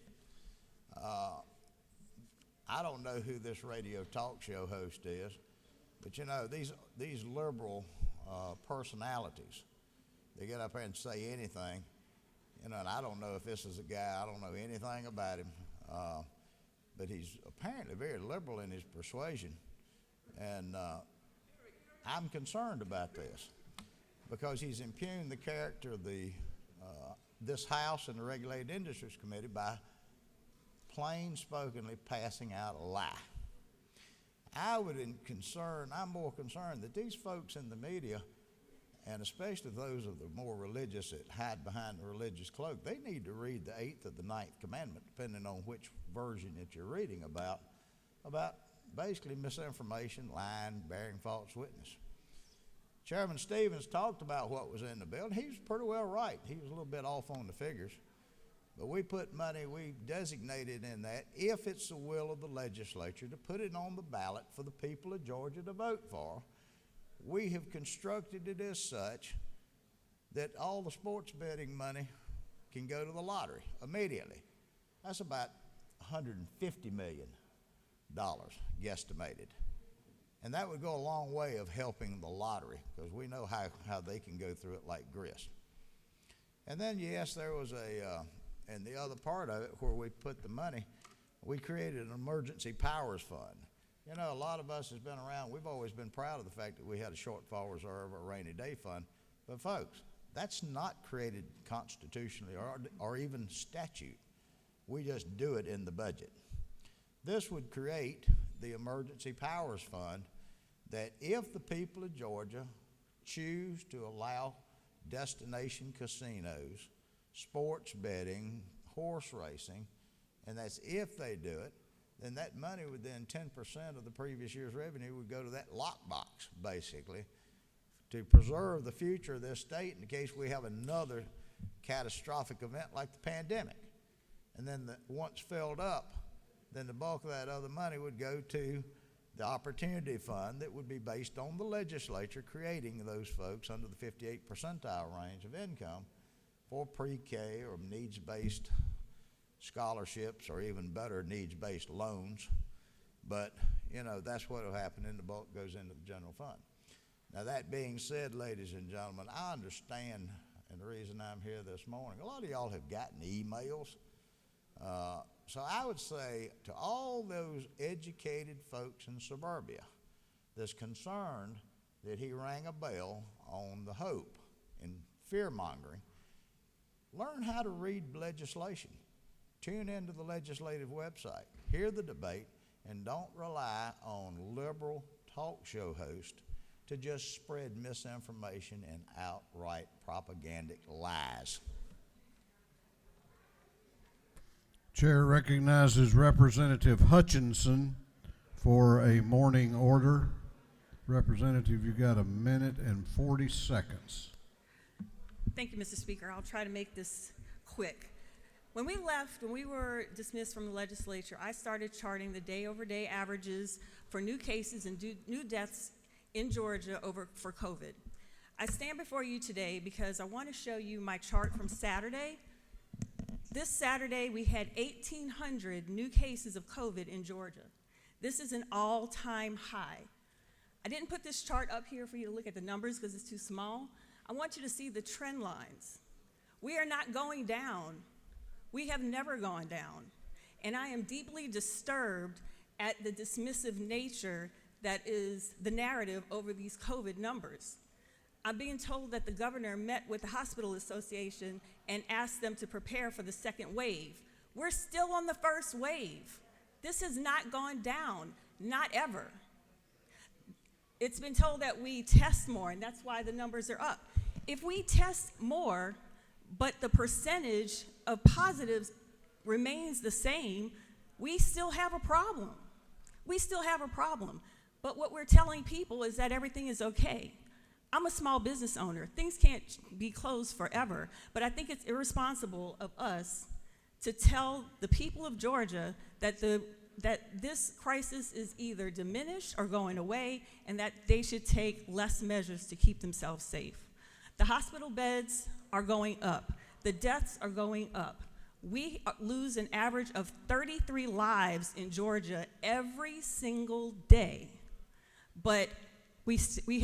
I don't know who this radio talk show host is, but you know, these liberal personalities, they get up there and say anything, you know, and I don't know if this is a guy, I don't know anything about him, but he's apparently very liberal in his persuasion, and I'm concerned about this because he's impugned the character of this House and the Regulated Industries Committee by plain spokenly passing out a lie. I'm more concerned that these folks in the media, and especially those of the more religious that hide behind the religious cloak, they need to read the 8th or the 9th commandment, depending on which version that you're reading about basically misinformation, lying, bearing false witness. Chairman Stevens talked about what was in the bill, and he was pretty well right. He was a little bit off on the figures. But we put money, we designated in that, if it's the will of the legislature, to put it on the ballot for the people of Georgia to vote for. We have constructed it as such that all the sports betting money can go to the lottery immediately. That's about $150 million guesstimated. And that would go a long way of helping the lottery, because we know how they can go through it like grist. And then, yes, there was and the other part of it where we put the money, we created an emergency powers fund. You know, a lot of us has been around, we've always been proud of the fact that we had a shortfall reserve or a rainy day fund. But folks, that's not created constitutionally or even statute. We just do it in the budget. This would create the emergency powers fund that if the people of Georgia choose to allow destination casinos, sports betting, horse racing, and that's if they do it, then that money would then 10% of the previous year's revenue would go to that lockbox, basically, to preserve the future of this state in case we have another catastrophic event like the pandemic. And then once filled up, then the bulk of that other money would go to the opportunity fund that would be based on the legislature creating those folks under the 58th percentile range of income for pre-K or needs-based scholarships, or even better, needs-based loans. But, you know, that's what will happen, and the bulk goes into the general fund. Now, that being said, ladies and gentlemen, I understand, and the reason I'm here this morning, a lot of y'all have gotten emails. So I would say to all those educated folks in suburbia that's concerned that he rang a bell on the hope and fear-mongering, learn how to read legislation. Tune into the legislative website, hear the debate, and don't rely on liberal talk show hosts to just spread misinformation and outright propagandic lies. Chair recognizes Representative Hutchinson for a morning order. Representative, you got 1 minute and 40 seconds. Thank you, Mr. Speaker. I'll try to make this quick. When we were dismissed from the legislature, I started charting the day-over-day averages for new cases and new deaths in Georgia for COVID. I stand before you today because I want to show you my chart from Saturday. This Saturday, we had 1,800 new cases of COVID in Georgia. This is an all-time high. I didn't put this chart up here for you to look at the numbers because it's too small. I want you to see the trend lines. We are not going down. We have never gone down. And I am deeply disturbed at the dismissive nature that is the narrative over these COVID numbers. I'm being told that the governor met with the Hospital Association and asked them to prepare for the second wave. We're still on the first wave. This has not gone down, not ever. It's been told that we test more, and that's why the numbers are up. If we test more, but the percentage of positives remains the same, we still have a problem. We still have a problem. But what we're telling people is that everything is okay. I'm a small business owner. Things can't be closed forever, but I think it's irresponsible of us to tell the people of Georgia that this crisis is either diminished or going away, and that they should take less measures to keep themselves safe. The hospital beds are going up. The deaths are going up. We lose an average of 33 lives in Georgia every single day. But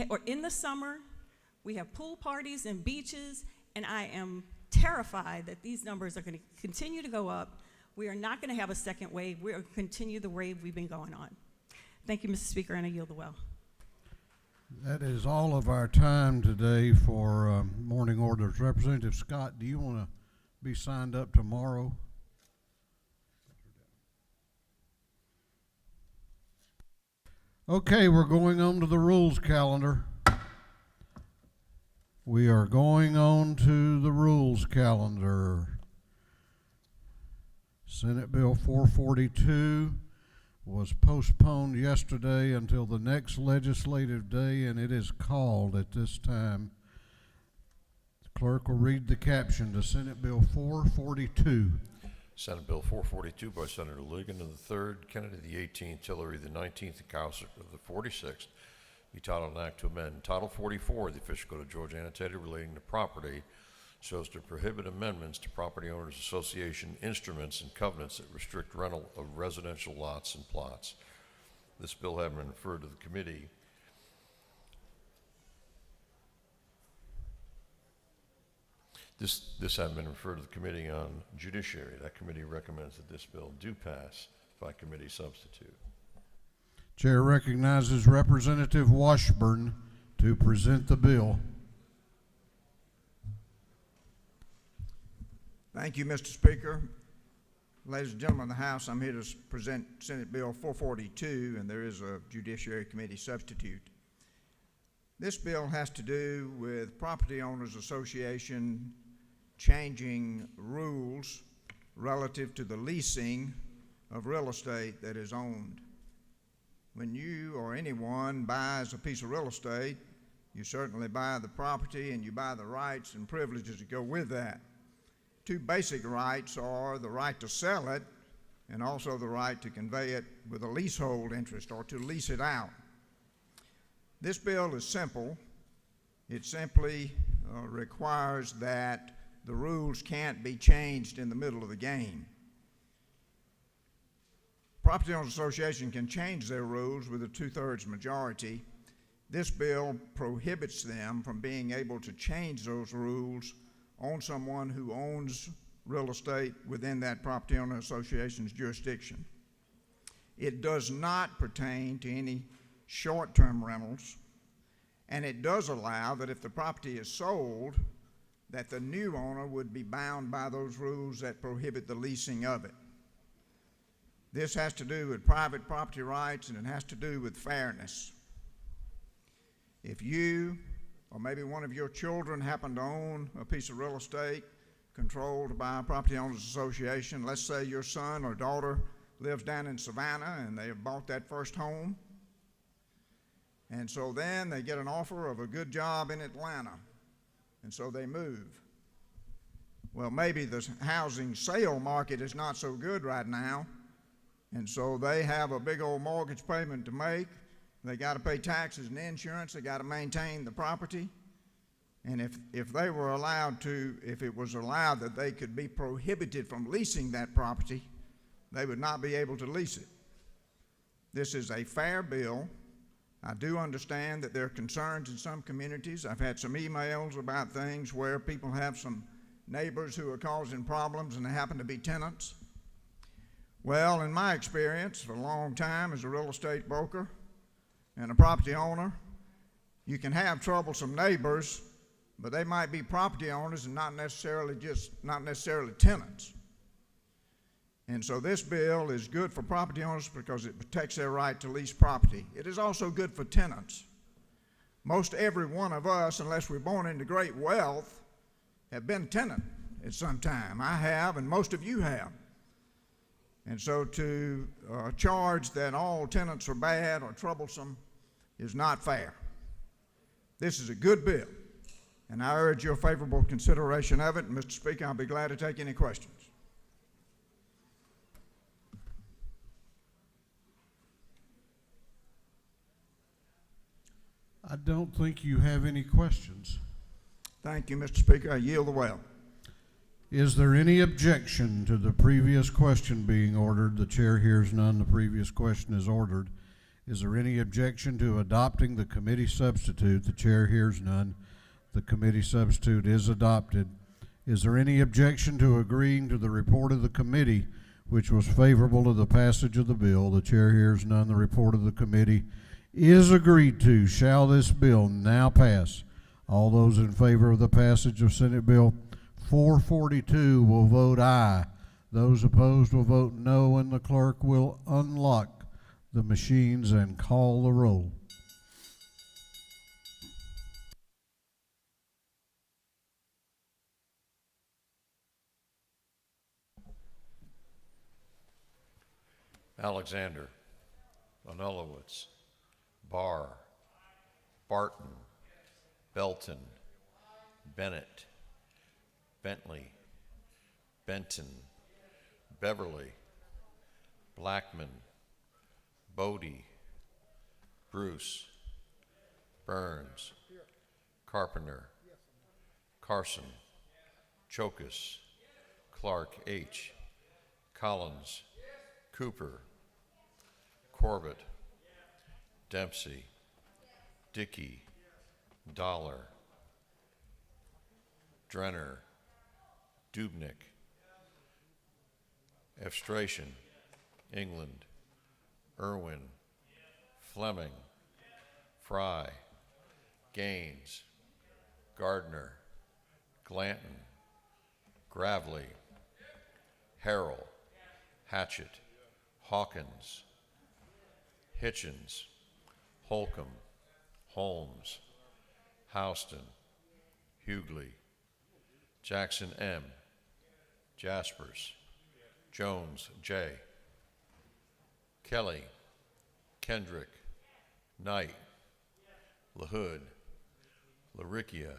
or in the summer, we have pool parties and beaches, and I am terrified that these numbers are going to continue to go up. We are not going to have a second wave. We are going to continue the wave we've been going on. Thank you, Mr. Speaker, and I yield the well. That is all of our time today for morning orders. Representative Scott, do you want to be signed up tomorrow? Okay, we're going on to the rules calendar. We are going on to the rules calendar. Senate Bill 442 was postponed yesterday until the next legislative day, and it is called at this time. The clerk will read the caption to Senate Bill 442. Senate Bill 442 by Senator Ligon of the 3rd, Kennedy the 18th, Tillery the 19th, and Cowser of the 46th. Be titled an act to amend Title 44 of the Official Code of Georgia annotated relating to property so as to prohibit amendments to Property Owners Association instruments and covenants that restrict rental of residential lots and plots. This bill having been referred to the committee. This having been referred to the Committee on Judiciary. That committee recommends that this bill do pass by committee substitute. Chair recognizes Representative Washburn to present the bill. Thank you, Mr. Speaker. Ladies and gentlemen of the House, I'm here to present Senate Bill 442, and there is a Judiciary Committee substitute. This bill has to do with Property Owners Association changing rules relative to the leasing of real estate that is owned. When you or anyone buys a piece of real estate, you certainly buy the property and you buy the rights and privileges that go with that. Two basic rights are the right to sell it and also the right to convey it with a leasehold interest or to lease it out. This bill is simple. It simply requires that the rules can't be changed in the middle of the game. Property Owners Association can change their rules with a 2/3 majority. This bill prohibits them from being able to change those rules on someone who owns real estate within that Property Owner Association's jurisdiction. It does not pertain to any short-term rentals, and it does allow that if the property is sold, that the new owner would be bound by those rules that prohibit the leasing of it. This has to do with private property rights, and it has to do with fairness. If you or maybe one of your children happen to own a piece of real estate controlled by a Property Owners Association, let's say your son or daughter lives down in Savannah and they have bought that first home, and so then they get an offer of a good job in Atlanta, and so they move. Well, maybe the housing sale market is not so good right now, and so they have a big old mortgage payment to make. They got to pay taxes and insurance. They got to maintain the property. And if they were allowed to, if it was allowed that they could be prohibited from leasing that property, they would not be able to lease it. This is a fair bill. I do understand that there are concerns in some communities. I've had some emails about things where people have some neighbors who are causing problems and they happen to be tenants. Well, in my experience, for a long time as a real estate broker and a property owner, you can have troublesome neighbors, but they might be property owners and not necessarily tenants. And so this bill is good for property owners because it protects their right to lease property. It is also good for tenants. Most every one of us, unless we're born into great wealth, have been a tenant at some time. I have, and most of you have. And so to charge that all tenants are bad or troublesome is not fair. This is a good bill, and I urge your favorable consideration of it. And Mr. Speaker, I'll be glad to take any questions. I don't think you have any questions. Thank you, Mr. Speaker. I yield the well. Is there any objection to the previous question being ordered? The chair hears none. The previous question is ordered. Is there any objection to adopting the committee substitute? The chair hears none. The committee substitute is adopted. Is there any objection to agreeing to the report of the committee, which was favorable to the passage of the bill? The chair hears none. The report of the committee is agreed to. Shall this bill now pass? All those in favor of the passage of Senate Bill 442 will vote aye. Those opposed will vote no, and the clerk will unlock the machines and call the roll. Alexander, Manulowicz, Barr, Barton, Belton, Bennett, Bentley, Benton, Beverly, Blackman, Bodie, Bruce, Burns, Carpenter, Carson, Chokus, Clark H., Collins, Cooper, Corbett, Dempsey, Dickey, Dollar, Drenner, Dubnik, Efstration, England, Irwin, Fleming, Fry, Gaines, Gardner, Glanton, Gravely, Harrell, Hatchett, Hawkins, Hitchens, Holcomb, Holmes, Houston, Hughley, Jackson M., Jaspers, Jones J., Kelly, Kendrick, Knight, LaHood, LaRicchia,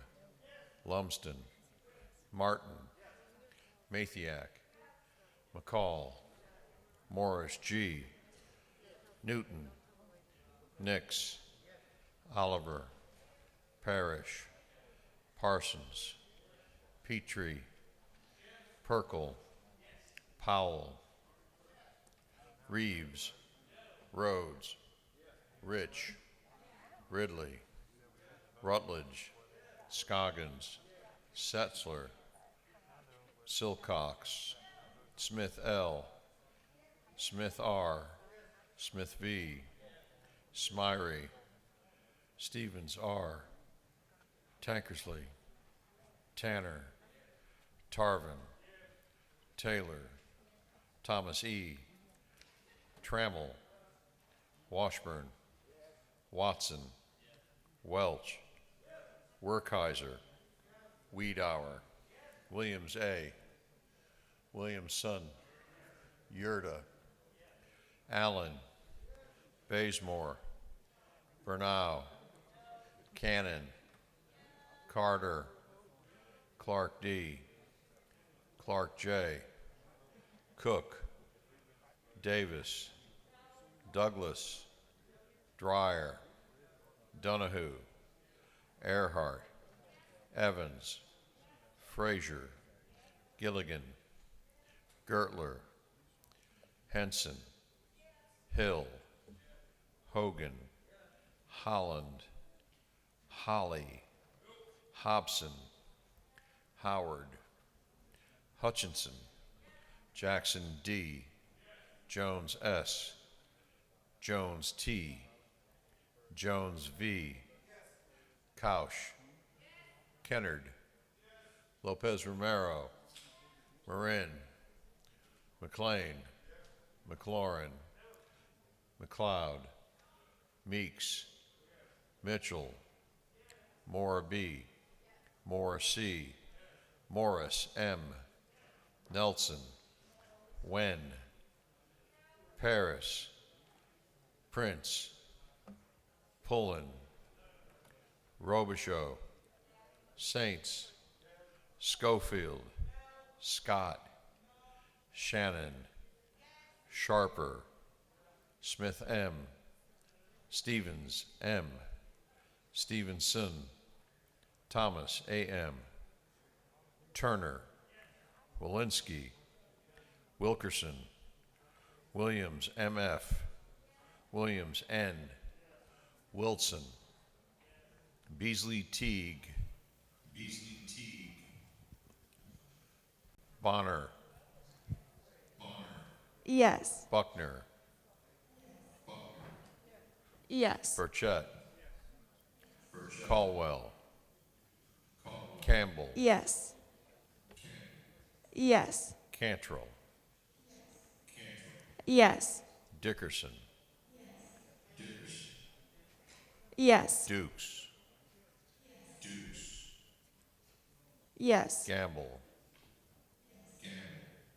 Lumsden, Martin, Mathiak, McCall, Morris G., Newton, Nix, Oliver, Parrish, Parsons, Petrie, Perkle, Powell, Reeves, Rhodes, Rich, Ridley, Rutledge, Scoggins, Setzler, Silcox, Smith L., Smith R., Smith V., Smyrie, Stevens R., Tankersley, Tanner, Tarvin, Taylor, Thomas E., Trammell, Washburn, Watson, Welch, Werkheiser, Wiedauer, Williams A., Williamson, Yurda, Allen, Bazemore, Bernau, Cannon, Carter, Clark D., Clark J., Cook, Davis, Douglas, Dreyer, Donahue, Earhart, Evans, Frazier, Gilligan, Gertler, Henson, Hill, Hogan, Holland, Holly, Hopson, Howard, Hutchinson, Jackson D., Jones S. Jones T. Jones V. Couch. Kennard. Lopez Romero. Marin. McLean. McLaurin. McLeod. Meeks. Mitchell. Mora B. Mora C. Morris M. Nelson. Wen. Paris. Prince. Pullen. Robichaud. Saints. Schofield. Scott. Shannon. Sharper. Smith M. Stevens M. Stevenson. Thomas A.M. Turner. Walensky. Wilkerson. Williams M.F. Williams N. Wilson. Beasley Teague. Bonner. Yes. Buckner. Yes. Burchett. Caldwell. Campbell. Yes. Yes. Cantrell. Yes. Dickerson. Yes. Dukes. Yes. Gamble.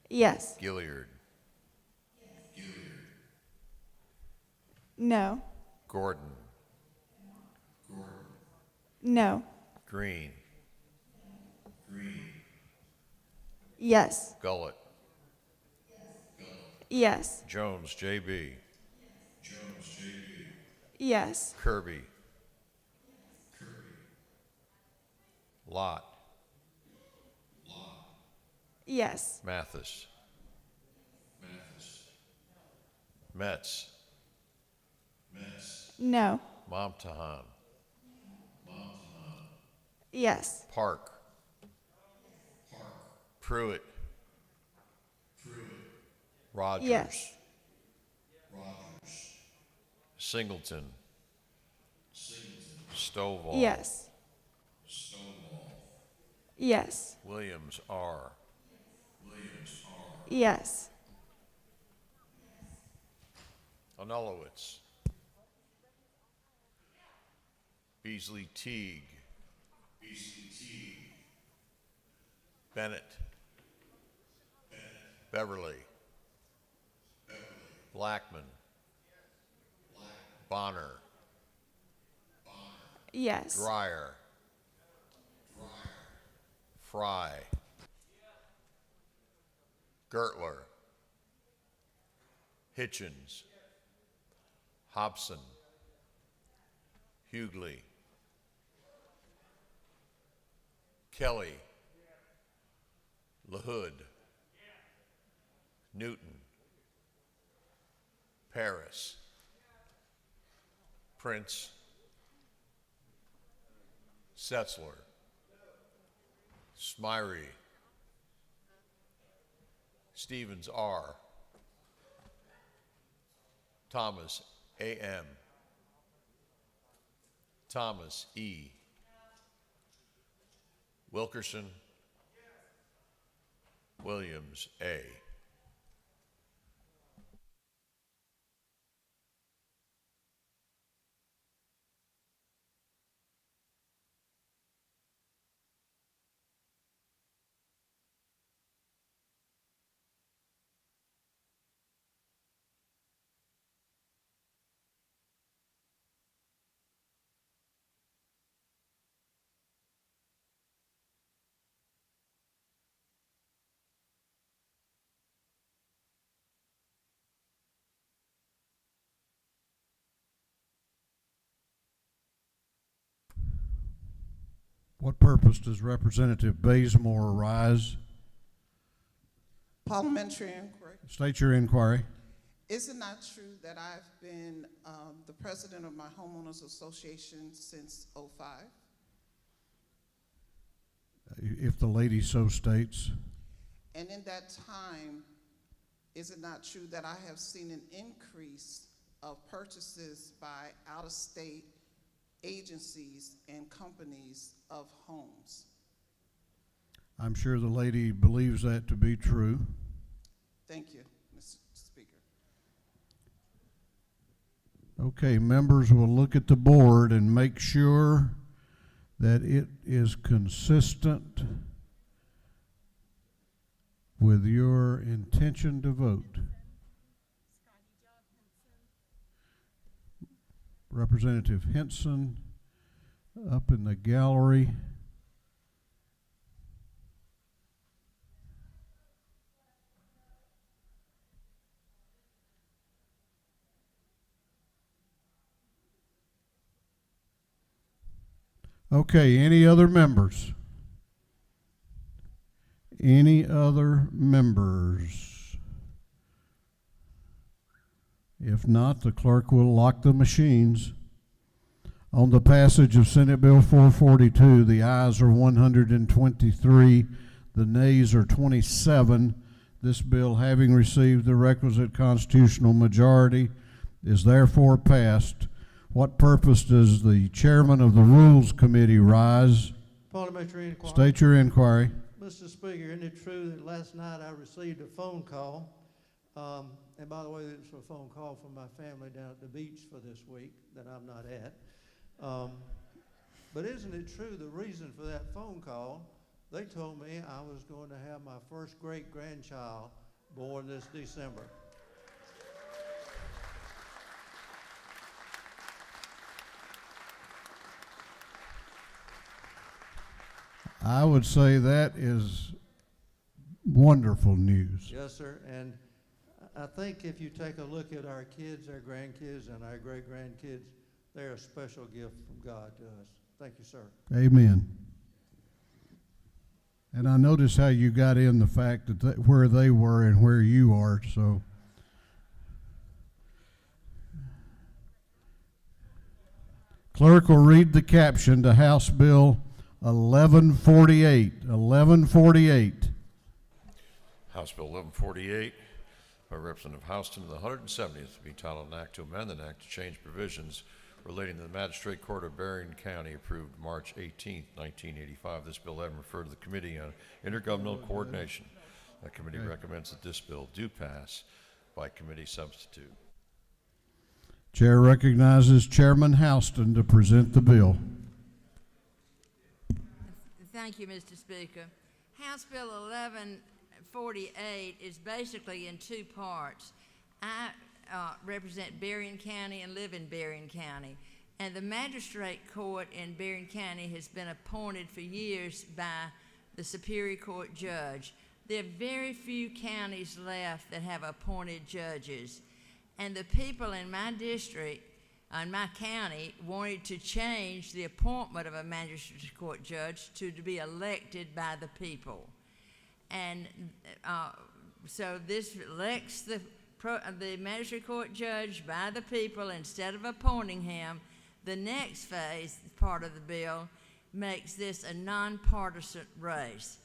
Yes. Gilliard. No. Gordon. No. Green. Yes. Gullett. Yes. Jones J.B. Yes. Kirby. Lott. Yes. Mathis. Metz. No. Momtahan. Yes. Park. Pruitt. Rogers. Yes. Singleton. Stovall. Yes. Yes. Williams R. Yes. Onulowitz. Beasley Teague. Bennett. Beverly. Blackman. Bonner. Yes. Dreyer. Fry. Gertler. Hitchens. Hopson. Hughley. Kelly. LaHood. Newton. Paris. Prince. Setzler. Smyrie. Stevens R. Thomas A.M. Thomas E. Wilkerson. Williams A. What purpose does Representative Bazemore rise? Parliamentary inquiry. State your inquiry. Is it not true that I've been the president of my homeowners association since '05? If the lady so states. And in that time, is it not true that I have seen an increase of purchases by out-of-state agencies and companies of homes? I'm sure the lady believes that to be true. Thank you, Mr. Speaker. Okay, members will look at the board and make sure that it is consistent with your intention to vote. Representative Henson up in the gallery. Okay, any other members? Any other members? If not, the clerk will lock the machines. On the passage of Senate Bill 442, the ayes are 123, the nays are 27. This bill, having received the requisite constitutional majority, is therefore passed. What purpose does the chairman of the Rules Committee rise? Parliamentary inquiry. State your inquiry. Mr. Speaker, isn't it true that last night I received a phone call? And by the way, it was a phone call from my family down at the beach for this week that I'm not at. But isn't it true the reason for that phone call, they told me I was going to have my first great-grandchild born this December. I would say that is wonderful news. Yes, sir. And I think if you take a look at our kids, our grandkids, and our great-grandkids, they're a special gift from God to us. Thank you, sir. Amen. And I noticed how you got in the fact that where they were and where you are, so. Clerk will read the caption to House Bill 1148. 1148. House Bill 1148 by Representative Houston of the 170th to be titled an act to amend an act to change provisions relating to the Magistrate Court of Berrien County approved March 18, 1985. This bill having referred to the Committee on Intergovernmental Coordination. The committee recommends that this bill do pass by committee substitute. Chair recognizes Chairman Houston to present the bill. Thank you, Mr. Speaker. House Bill 1148 is basically in two parts. I represent Berrien County and live in Berrien County. And the magistrate court in Berrien County has been appointed for years by the Superior Court judge. There are very few counties left that have appointed judges. And the people in my district, in my county, wanted to change the appointment of a magistrate court judge to be elected by the people. And so this elects the magistrate court judge by the people instead of appointing him. The next phase, part of the bill, makes this a nonpartisan race.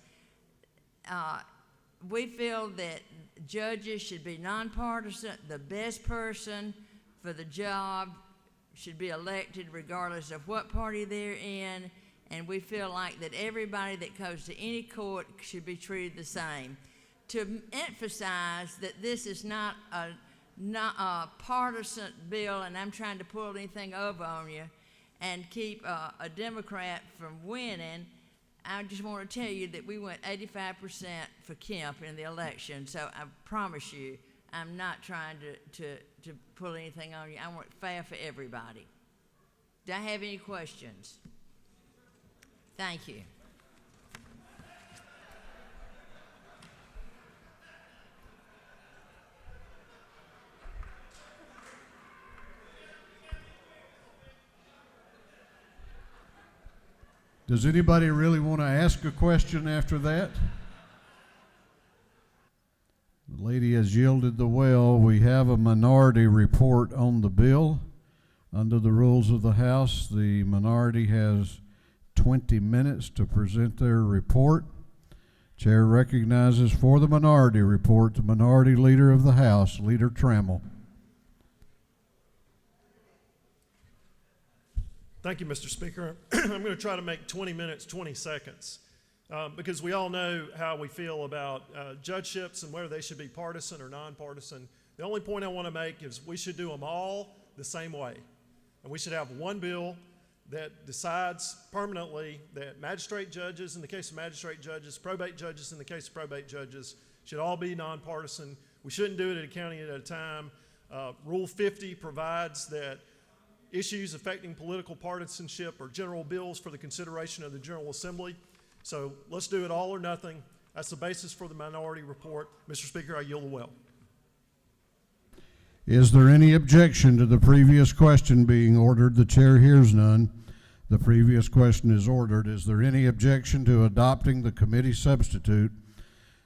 We feel that judges should be nonpartisan. The best person for the job should be elected regardless of what party they're in, and we feel like that everybody that goes to any court should be treated the same. To emphasize that this is not a partisan bill, and I'm trying to pull anything over on you and keep a Democrat from winning, I just want to tell you that we went 85% for Kemp in the election, so I promise you I'm not trying to pull anything on you. I want it fair for everybody. Do I have any questions? Thank you. Does anybody really want to ask a question after that? The lady has yielded the well. We have a minority report on the bill. Under the rules of the House, the minority has 20 minutes to present their report. Chair recognizes for the minority report the Minority Leader of the House, Leader Trammell. Thank you, Mr. Speaker. I'm going to try to make 20 minutes, 20 seconds, because we all know how we feel about judgeships and whether they should be partisan or nonpartisan. The only point I want to make is we should do them all the same way. And we should have one bill that decides permanently that magistrate judges, in the case of magistrate judges, probate judges, in the case of probate judges, should all be nonpartisan. We shouldn't do it at a county at a time. Rule 50 provides that issues affecting political partisanship are general bills for the consideration of the General Assembly. So let's do it all or nothing. That's the basis for the minority report. Mr. Speaker, I yield the well. Is there any objection to the previous question being ordered? The chair hears none. The previous question is ordered. Is there any objection to adopting the committee substitute?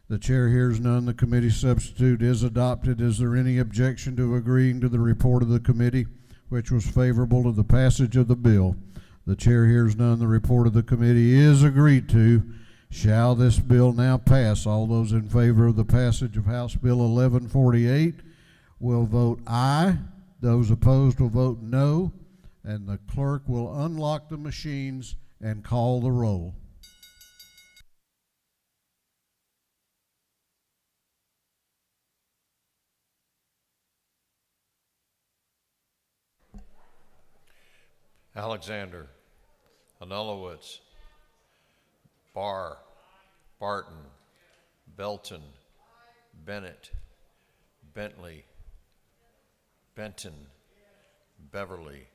The chair hears none. The committee substitute is adopted. Is there any objection to agreeing to the report of the committee, which was favorable to the passage of the bill? The chair hears none. The report of the committee is agreed to. Shall this bill now pass? All those in favor of the passage of House Bill 1148 will vote aye. Those opposed will vote no. And the clerk will unlock the machines and call the roll. Alexander, Anulowitz, Barr, Barton, Belton, Bennett, Bentley, Benton, Beverly,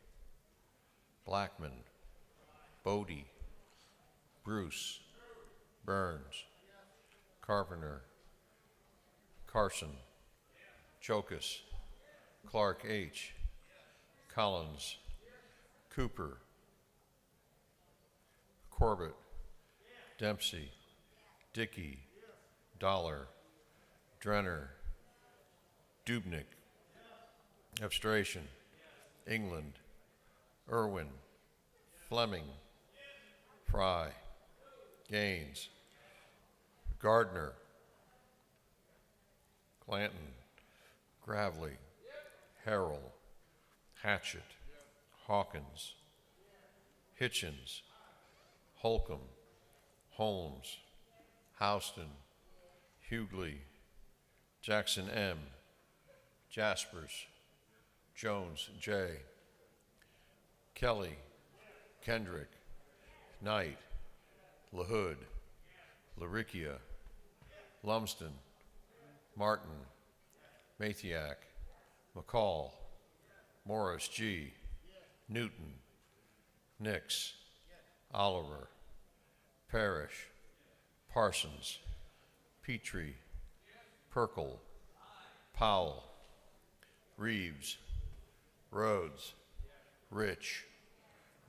Blackman, Bodie, Bruce, Burns, Carpenter, Carson, Chokus, Clark H., Collins, Cooper, Corbett, Dempsey, Dickey, Dollar, Drenner, Dubnik, Abstration, England, Irwin, Fleming, Fry, Gaines, Gardner, Clanton, Gravely, Harrell, Hatchett, Hawkins, Hitchens, Holcomb, Holmes, Houston, Hughley, Jackson M., Jaspers, Jones J., Kelly, Kendrick, Knight, LaHood, Laricchia, Lumsden, Martin, Mathiak, McCall, Morris G., Newton, Nix, Oliver, Parrish, Parsons, Petrie, Perkle, Powell, Reeves, Rhodes, Rich,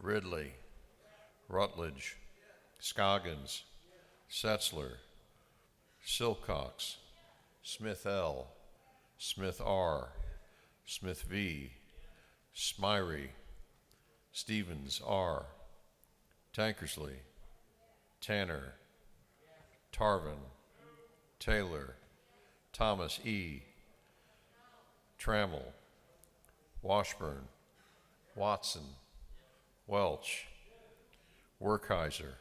Ridley, Rutledge, Scoggins, Setzler, Silcox, Smith L., Smith R., Smith V., Smyrie, Stevens R., Tankersley, Tanner, Tarvin, Taylor, Thomas E., Trammell, Washburn, Watson, Welch, Werkheiser,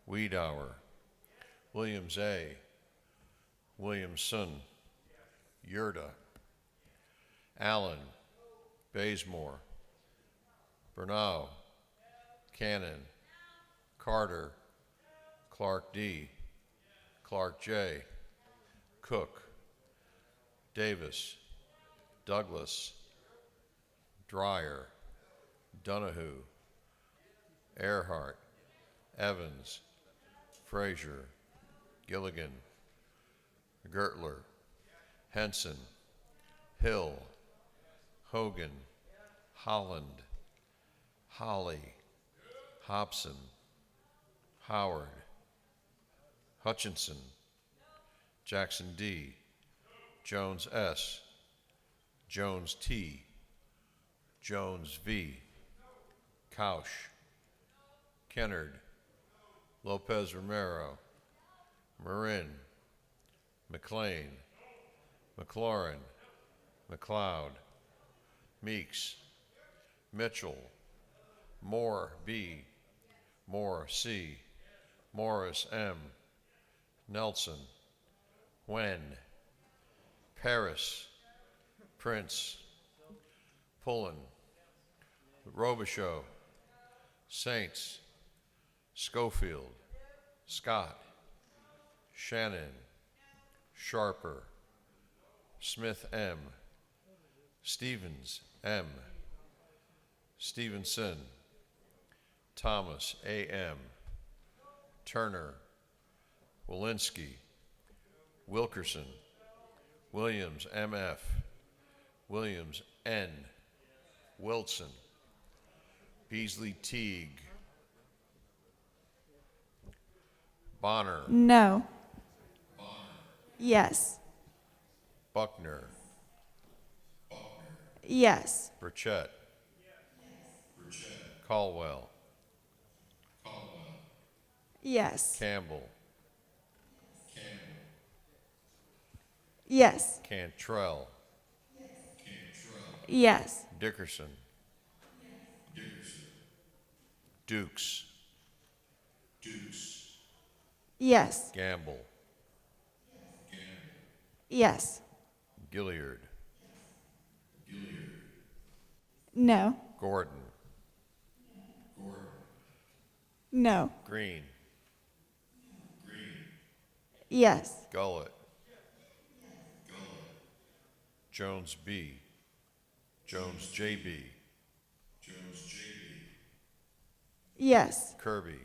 Wiedauer, Williams A., Williamson, Yurda, Allen, Bazemore, Bernau, Cannon, Carter, Clark D., Clark J., Cook, Davis, Douglas, Dreyer, Donahue, Earhart, Evans, Frazier, Gilligan, Gertler, Henson, Hill, Hogan, Holland, Holly, Hopson, Howard, Hutchinson, Jackson D., Jones S., Jones T., Jones V., Couch, Kennard, Lopez Romero, Marin, McLean, McLaurin, McLeod, Meeks, Mitchell, Moore, B, Moore, C, Morris, M, Nelson, Wen, Paris, Prince, Pullen, Robichaud, Saints, Schofield, Scott, Shannon, Sharper, Smith, M, Stevens, M, Stevenson, Thomas, A.M., Turner, Walensky, Wilkerson, Williams, M.F., Williams, N, Wilson, Beasley, Teague, Bonner, No. Yes. Buckner, Yes. Burchett, Caldwell, Yes. Campbell, Yes. Cantrell, Yes. Dickerson, Dukes, Yes. Gamble, Yes. Gilliard, No. Gordon, No. Green, Yes. Gullett, Jones B, Jones JB, Yes. Kirby,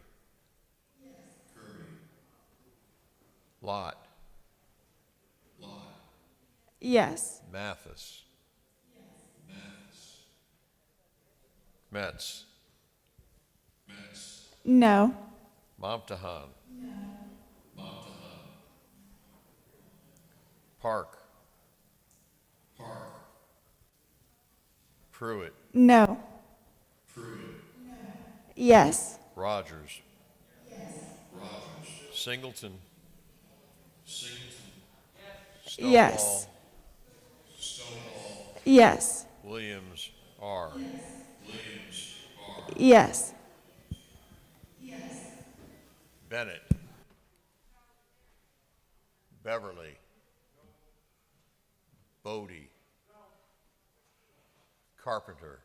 Lott, Yes. Mathis, Metz, No. Momtahan, Park, Pruitt, No. Yes. Rogers, Singleton, Yes. Stonewall, Yes. Williams, R, Yes. Bennett, Beverly, Bodie, Carpenter,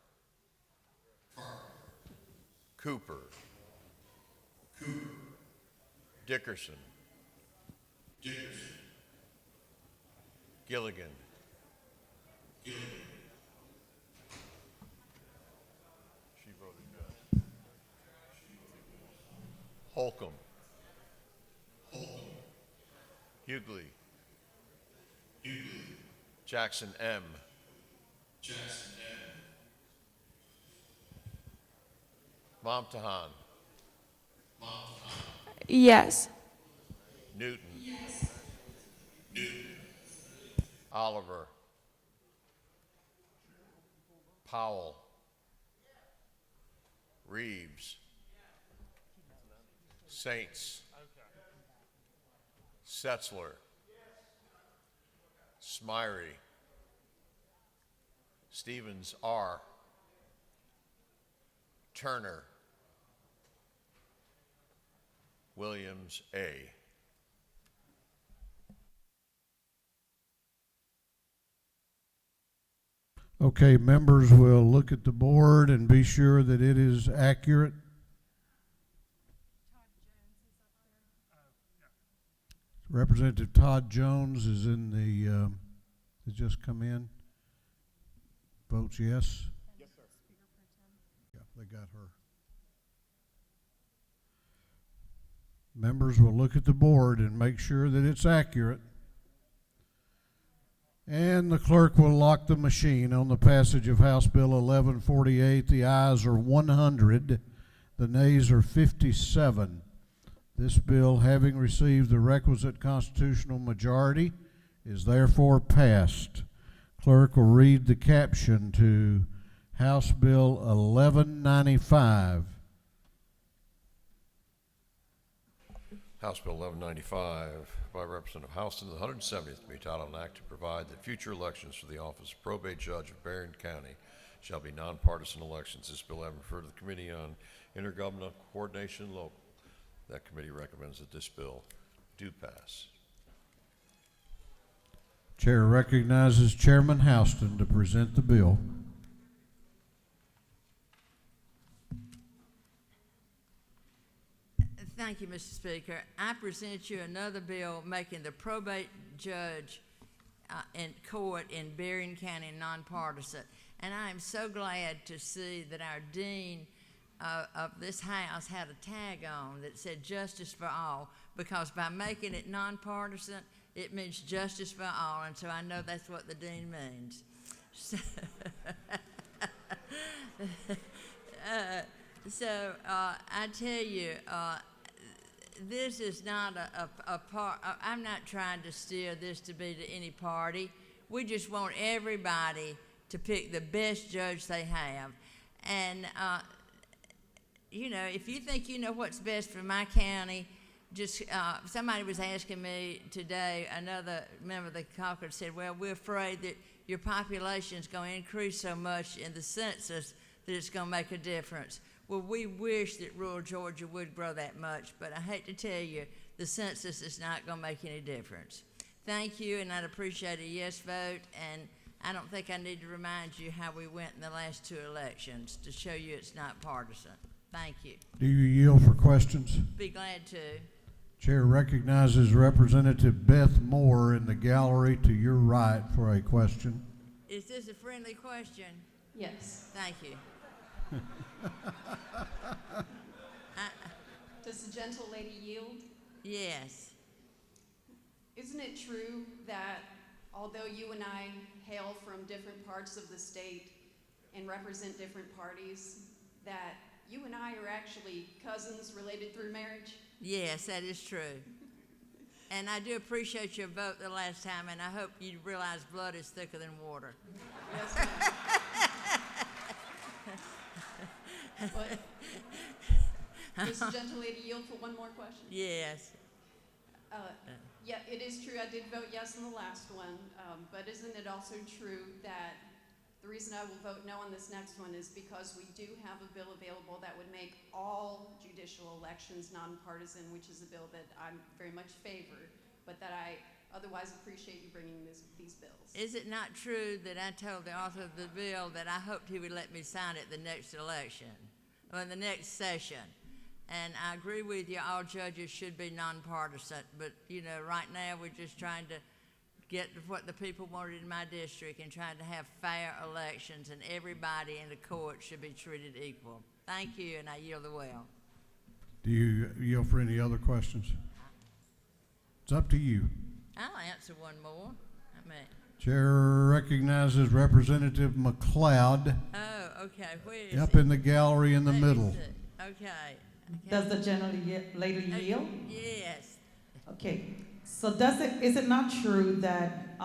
Cooper, Dickerson, Gilligan, She voted no. Holcomb, Hughley, Jackson M, Momtahan, Yes. Newton, Oliver, Powell, Reeves, Saints, Setzler, Smyrie, Stevens R, Turner, Williams A. Okay, members will look at the board and be sure that it is accurate. Representative Todd Jones is in the, has just come in. Votes yes? Yes, sir. Yeah, they got her. Members will look at the board and make sure that it's accurate. And the clerk will lock the machine on the passage of House Bill 1148. The ayes are 100. The nays are 57. This bill, having received the requisite constitutional majority, is therefore passed. Clerk will read the caption to House Bill 1195. House Bill 1195 by Representative Hopson, the 170th, be titled an act to provide that future elections for the office of probate judge of Berrien County shall be nonpartisan elections. This bill having referred to the Committee on Intergovernmental Coordination and Local. That committee recommends that this bill do pass. Chair recognizes Chairman Houston to present the bill. Thank you, Mr. Speaker. I present you another bill making the probate judge in court in Berrien County nonpartisan. And I am so glad to see that our dean of this house had a tag on that said justice for all, because by making it nonpartisan, it means justice for all, and so I know that's what the dean means. So I tell you, this is not a part. I'm not trying to steer this to be to any party. We just want everybody to pick the best judge they have. And, you know, if you think you know what's best for my county, just somebody was asking me today, another member of the caucus said, well, we're afraid that your population is going to increase so much in the census that it's going to make a difference. Well, we wish that rural Georgia would grow that much, but I hate to tell you, the census is not going to make any difference. Thank you, and I'd appreciate a yes vote, and I don't think I need to remind you how we went in the last two elections to show you it's not partisan. Thank you. Do you yield for questions? Be glad to. Chair recognizes Representative Beth Moore in the gallery to your right for a question. Is this a friendly question? Yes. Thank you. Does the gentle lady yield? Yes. Isn't it true that although you and I hail from different parts of the state and represent different parties, that you and I are actually cousins related through marriage? Yes, that is true. And I do appreciate your vote the last time, and I hope you realize blood is thicker than water. Yes, ma'am. But does the gentle lady yield for one more question? Yes. Yeah, it is true. I did vote yes in the last one, but isn't it also true that the reason I will vote no on this next one is because we do have a bill available that would make all judicial elections nonpartisan, which is a bill that I'm very much favor, but that I otherwise appreciate you bringing these bills. Is it not true that I told the author of the bill that I hoped he would let me sign it the next election, or in the next session? And I agree with you, all judges should be nonpartisan, but you know, right now we're just trying to get what the people wanted in my district and trying to have fair elections, and everybody in the court should be treated equal. Thank you, and I yield the well. Do you yield for any other questions? It's up to you. I'll answer one more. Chair recognizes Representative McLeod. Oh, okay. Where is up he? in the gallery in the middle. Okay. Does the gentle lady yield? Yes. Okay. So is it not true that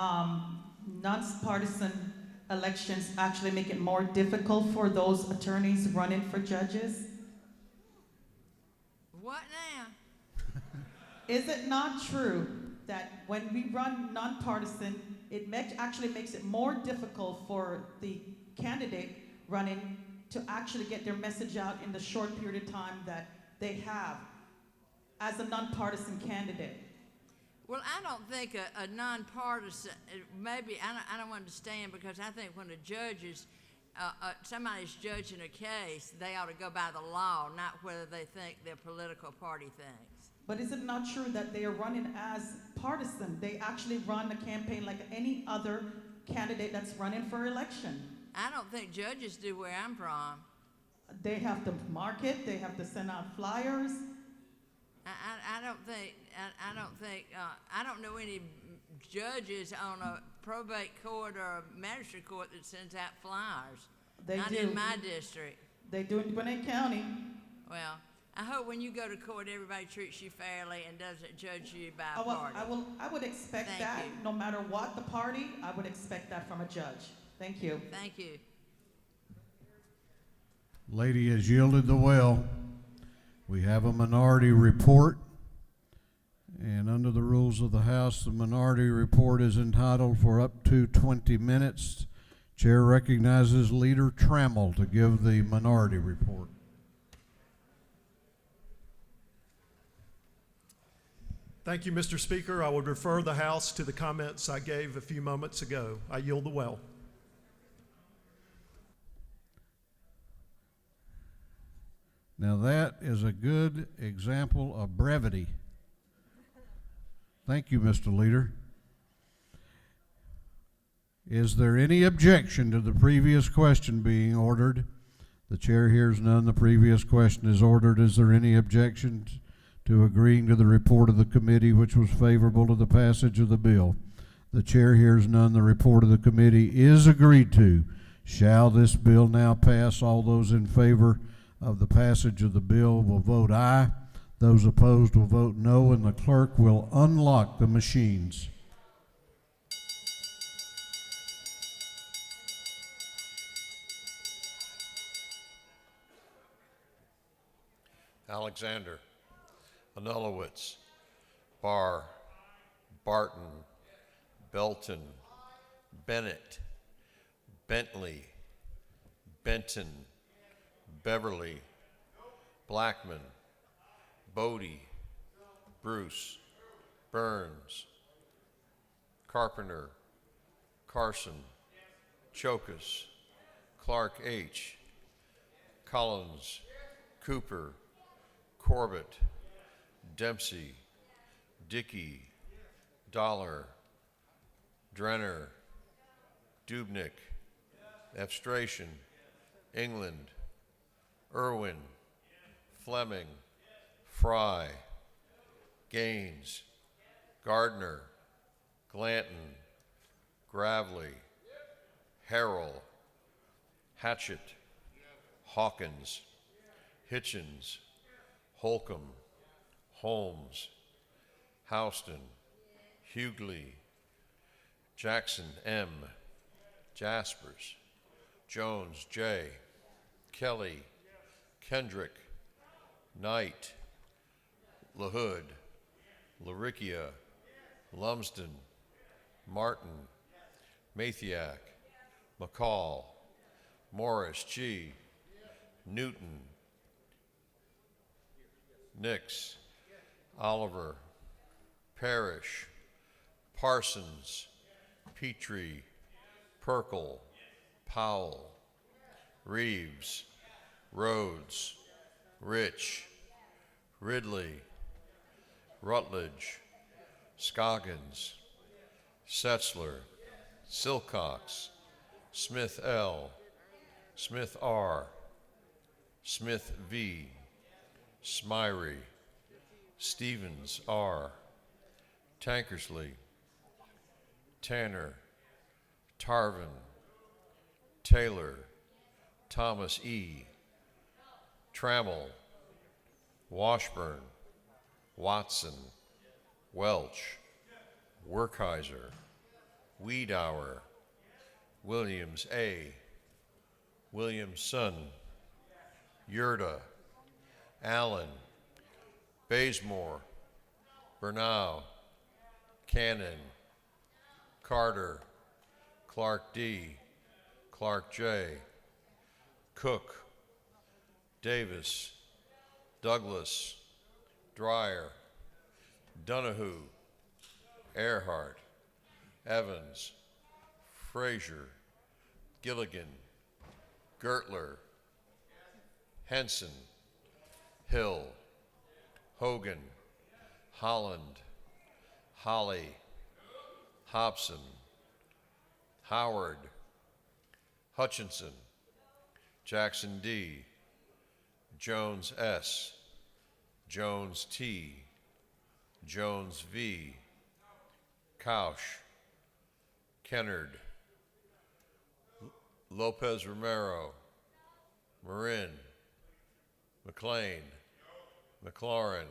nonpartisan elections actually make it more difficult for those attorneys running for judges? What now? Is it not true that when we run nonpartisan, it actually makes it more difficult for the candidate running to actually get their message out in the short period of time that they have as a nonpartisan candidate? Well, I don't think a nonpartisan, maybe, I don't understand, because I think when a judge is, somebody's judging a case, they ought to go by the law, not whether they think their political party thinks. But is it not true that they are running as partisan? They actually run the campaign like any other candidate that's running for election. I don't think judges do where I'm from. They have to market, they have to send out flyers. I don't know any judges on a probate court or a magistrate court that sends out flyers. Not in my district. They do in Gwinnett County. Well, I hope when you go to court, everybody treats you fairly and doesn't judge you by a party. I would expect Thank that, you. no matter what the party, I would expect that from a judge. Thank you. Thank you. Lady has yielded the well. We have a minority report. And under the rules of the House, the minority report is entitled for up to 20 minutes. Chair recognizes Leader Trammell to give the minority report. Thank you, Mr. Speaker. I would refer the House to the comments I gave a few moments ago. I yield the well. Now that is a good example of brevity. Thank you, Mr. Leader. Is there any objection to the previous question being ordered? The chair hears none. The previous question is ordered. Is there any objection to agreeing to the report of the committee which was favorable to the passage of the bill? The chair hears none. The report of the committee is agreed to. Shall this bill now pass? All those in favor of the passage of the bill will vote aye. Those opposed will vote no, and the clerk will unlock the machines. Alexander, Anulowitz, Barr, Barton, Belton, Bennett, Bentley, Benton, Beverly, Blackman, Bodie, Bruce, Burns, Carpenter, Carson, Chokus, Clark H., Collins, Cooper, Corbett, Dempsey, Dickey, Dollar, Drenner, Dubnik, Abstration, England, Irwin, Fleming, Fry, Gaines, Gardner, Glanton, Gravely, Harrell, Hatchett, Hawkins, Hitchens, Holcomb, Holmes, Houston, Hughley, Jackson M., Jaspers, Jones J., Kelly, Kendrick, Knight, LaHood, LaRicchia, Lumsden, Martin, Mathiak, McCall, Morris G., Newton, Nix, Oliver, Parrish, Parsons, Petrie, Perkle, Powell, Reeves, Rhodes, Rich, Ridley, Rutledge, Scoggins, Setzler, Silcox, Smith L., Smith R., Smith V., Smyrie, Stevens R., Tankersley, Tanner, Tarvin, Taylor, Thomas E., Trammell, Washburn, Watson, Welch, Werkheiser, Wiedauer, Williams A., Williamson, Yurda, Allen, Bazemore, Bernau, Cannon, Carter, Clark D., Clark J., Cook, Davis, Douglas, Dreyer, Donahue, Earhart, Evans, Frazier, Gilligan, Gertler, Henson, Hill, Hogan, Holland, Holly, Hopson, Howard, Hutchinson, Jackson D., Jones S., Jones T., Jones V., Couch, Kennard, Lopez Romero, Marin, McLean, McLaurin,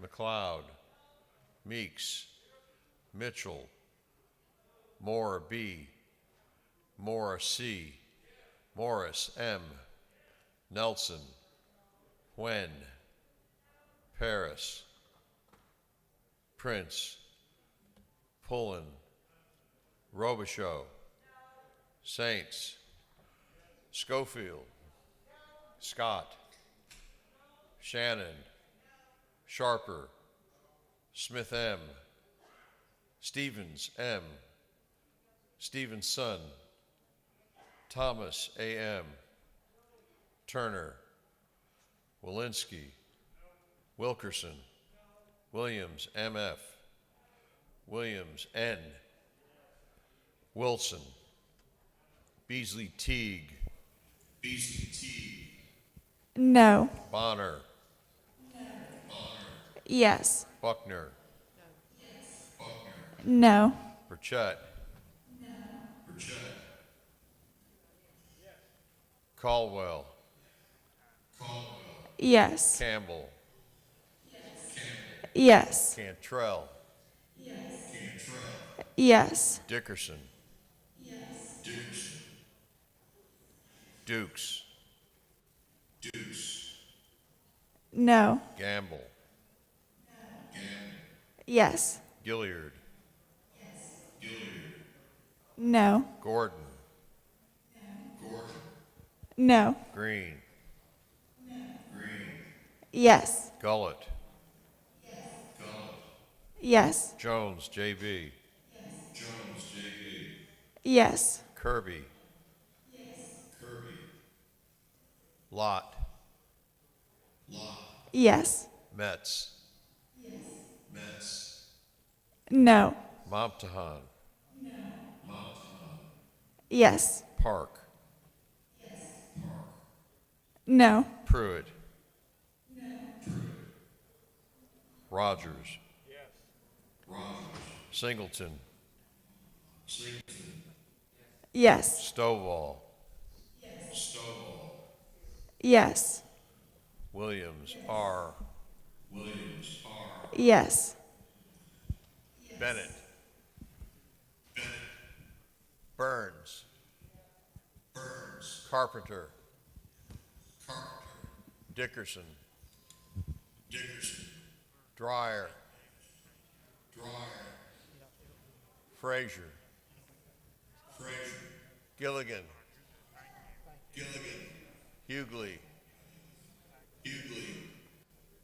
McLeod, Meeks, Mitchell, Moore B., Morris C., Morris M., Nelson, Wen, Paris, Prince, Pullen, Robichaux, Saints, Schofield, Scott, Shannon, Sharper, Smith M, Stevens M, Stevenson, Thomas A.M., Turner, Walensky, Wilkerson, Williams M.F., Williams N., Wilson, Beasley Teague, No. Bonner, Yes. Buckner, No. Burchett, Caldwell, Yes. Campbell, Yes. Cantrell, Yes. Dickerson, Dukes, No. Gamble, Yes. Gilliard, No. Gordon, No. Green, Yes. Gullett, Yes. Jones J.B., Yes. Kirby, Lott, Yes. Metz, No. Momtahan, Yes. Park, No. Pruitt, Rogers, Singleton, Yes. Stovall, Yes. Williams R., Yes. Bennett, Burns, Carpenter, Dickerson, Dreyer, Frazier, Gilligan, Hughley,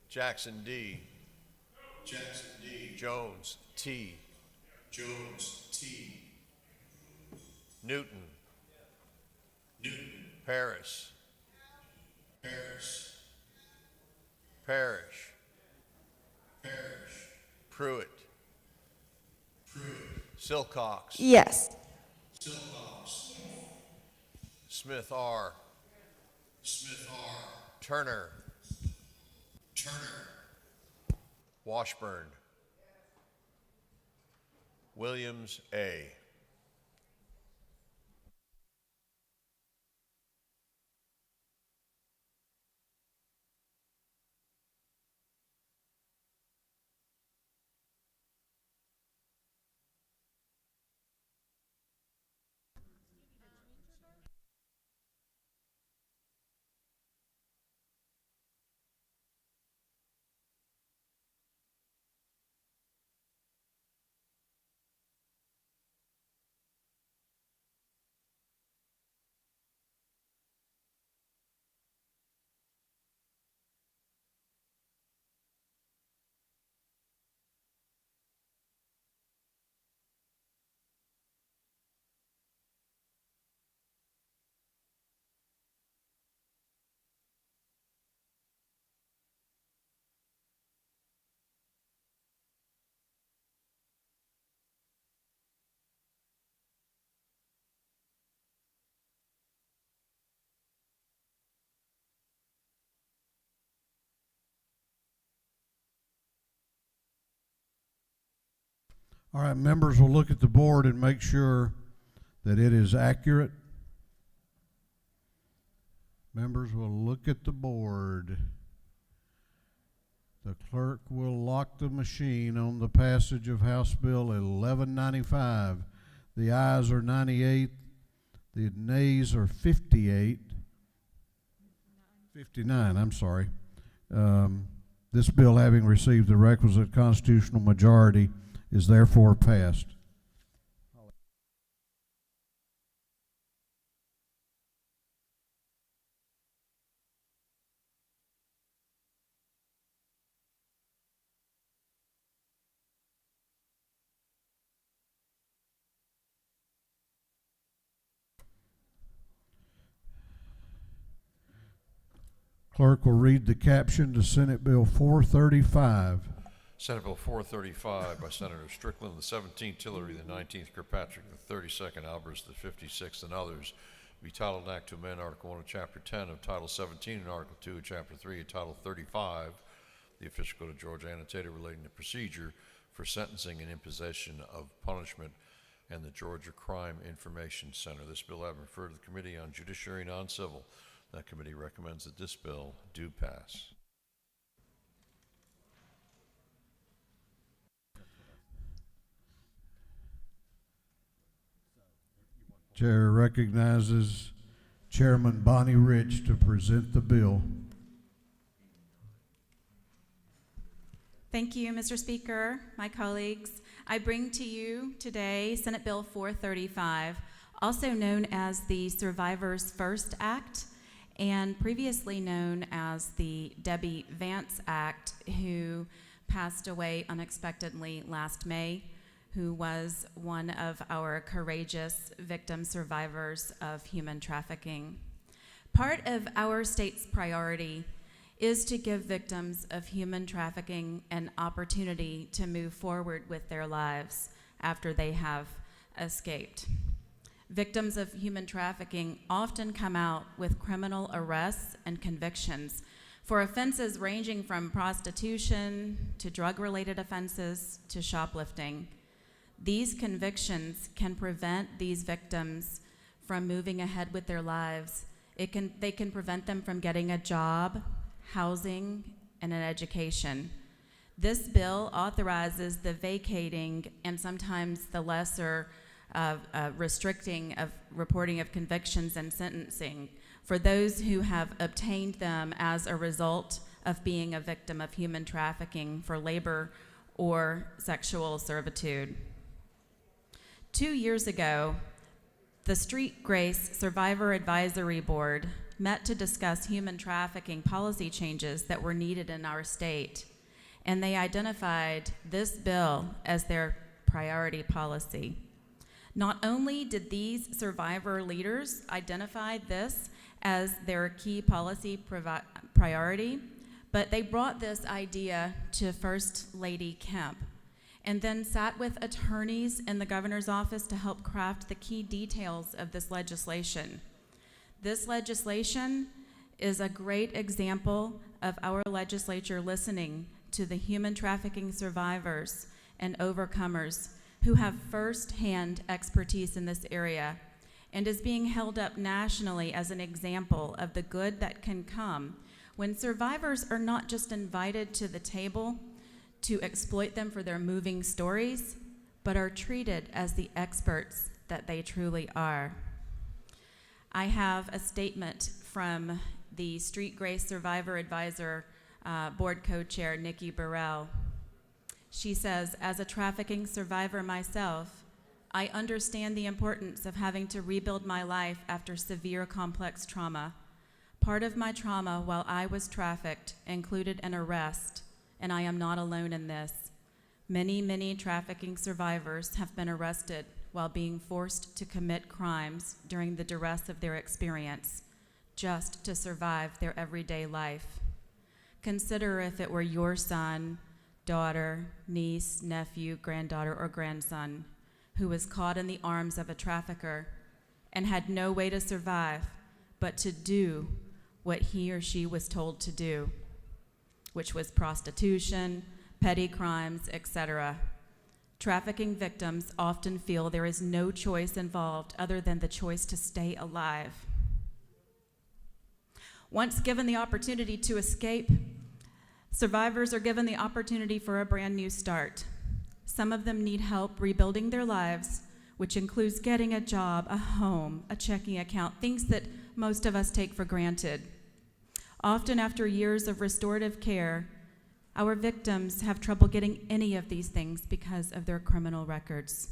Jackson D, Jones T, Newton, Parrish, Pruitt, Silcox, Yes. Smith R., Turner, Washburn, Williams A. All right, members will look at the board and make sure that it is accurate. Members will look at the board. The clerk will lock the machine on the passage of House Bill 1195. The ayes are 98, the nays are 59, I'm sorry. The This bill, having received the requisite constitutional majority, is therefore passed. Clerk will read the caption to Senate Bill 435. Senate Bill 435 by Senator Strickland, the 17th Tillery, the 19th Kirkpatrick, the 32nd Albers, the 56th, and others, be titled an act to amend Article 1 of Chapter 10 of Title 17 and Article 2 of Chapter 3 of Title 35, the official code of Georgia annotated relating to procedure for sentencing and imposition of punishment, and the Georgia Crime Information Center. This bill having referred to the Committee on Judiciary and Non-Civil. That committee recommends that this bill do pass. Chair recognizes Chairman Bonnie Rich to present the bill. Thank you, Mr. Speaker, my colleagues. I bring to you today Senate Bill 435, also known as the Survivors First Act, and previously known as the Debbie Vance Act, who passed away unexpectedly last May, who was one of our courageous victim survivors of human trafficking. Part of our state's priority is to give victims of human trafficking an opportunity to move forward with their lives after they have escaped. Victims of human trafficking often come out with criminal arrests and convictions for offenses ranging from prostitution to drug-related offenses to shoplifting. These convictions can prevent these victims from moving ahead with their lives. They can prevent them from getting a job, housing, and an education. This bill authorizes the vacating and sometimes the lesser restricting of reporting of convictions and sentencing for those who have obtained them as a result of being a victim of human trafficking for labor or sexual servitude. 2 years ago, the Street Grace Survivor Advisory Board met to discuss human trafficking policy changes that were needed in our state, and they identified this bill as their priority policy. Not only did these survivor leaders identify this as their key policy priority, but they brought this idea to First Lady Kemp and then sat with attorneys in the governor's office to help craft the key details of this legislation. This legislation is a great example of our legislature listening to the human trafficking survivors and overcomers who have first-hand expertise in this area, and is being held up nationally as an example of the good that can come when survivors are not just invited to the table to exploit them for their moving stories, but are treated as the experts that they truly are. I have a statement from the Street Grace Survivor Advisor Board Co-Chair Nikki Burrell. She says, as a trafficking survivor myself, I understand the importance of having to rebuild my life after severe complex trauma. Part of my trauma while I was trafficked included an arrest, and I am not alone in this. Many, many trafficking survivors have been arrested while being forced to commit crimes during the duress of their experience, just to survive their everyday life. Consider if it were your son, daughter, niece, nephew, granddaughter, or grandson who was caught in the arms of a trafficker and had no way to survive but to do what he or she was told to do, which was prostitution, petty crimes, etc. Trafficking victims often feel there is no choice involved other than the choice to stay alive. Once given the opportunity to escape, survivors are given the opportunity for a brand new start. Some of them need help rebuilding their lives, which includes getting a job, a home, a checking account, things that most of us take for granted. Often after years of restorative care, Our victims have trouble getting any of these things because of their criminal records.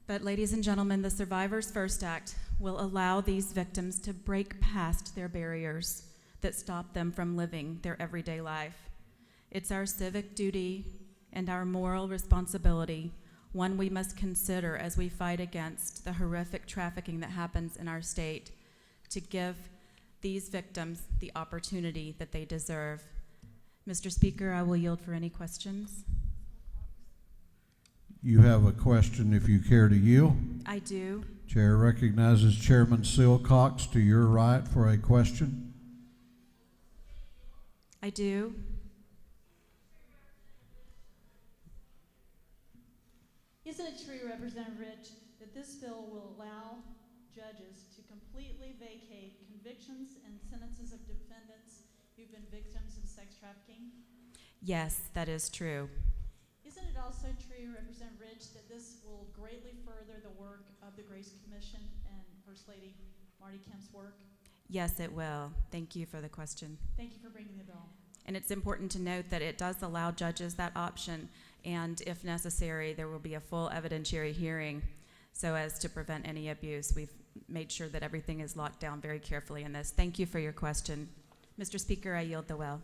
But ladies and gentlemen, the Survivors First Act will allow these victims to break past their barriers that stop them from living their everyday life. It's our civic duty and our moral responsibility, one we must consider as we fight against the horrific trafficking that happens in our state, to give these victims the opportunity that they deserve. Mr. Speaker, I will yield for any questions. You have a question if you care to yield. I do. Chair recognizes Chairman Silcox to your right for a question. I do. Isn't it true, Representative Rich, that this bill will allow judges to completely vacate convictions and sentences of defendants who've been victims of sex trafficking? Yes, that is true. Isn't it also true, Representative Rich, that this will greatly further the work of the Grace Commission and First Lady Marty Kemp's work? Yes, it will. Thank you for the question. Thank you for bringing the bill. And it's important to note that it does allow judges that option, and if necessary, there will be a full evidentiary hearing so as to prevent any abuse. We've made sure that everything is locked down very carefully in this. Thank you for your question. Mr. Speaker, I yield the well.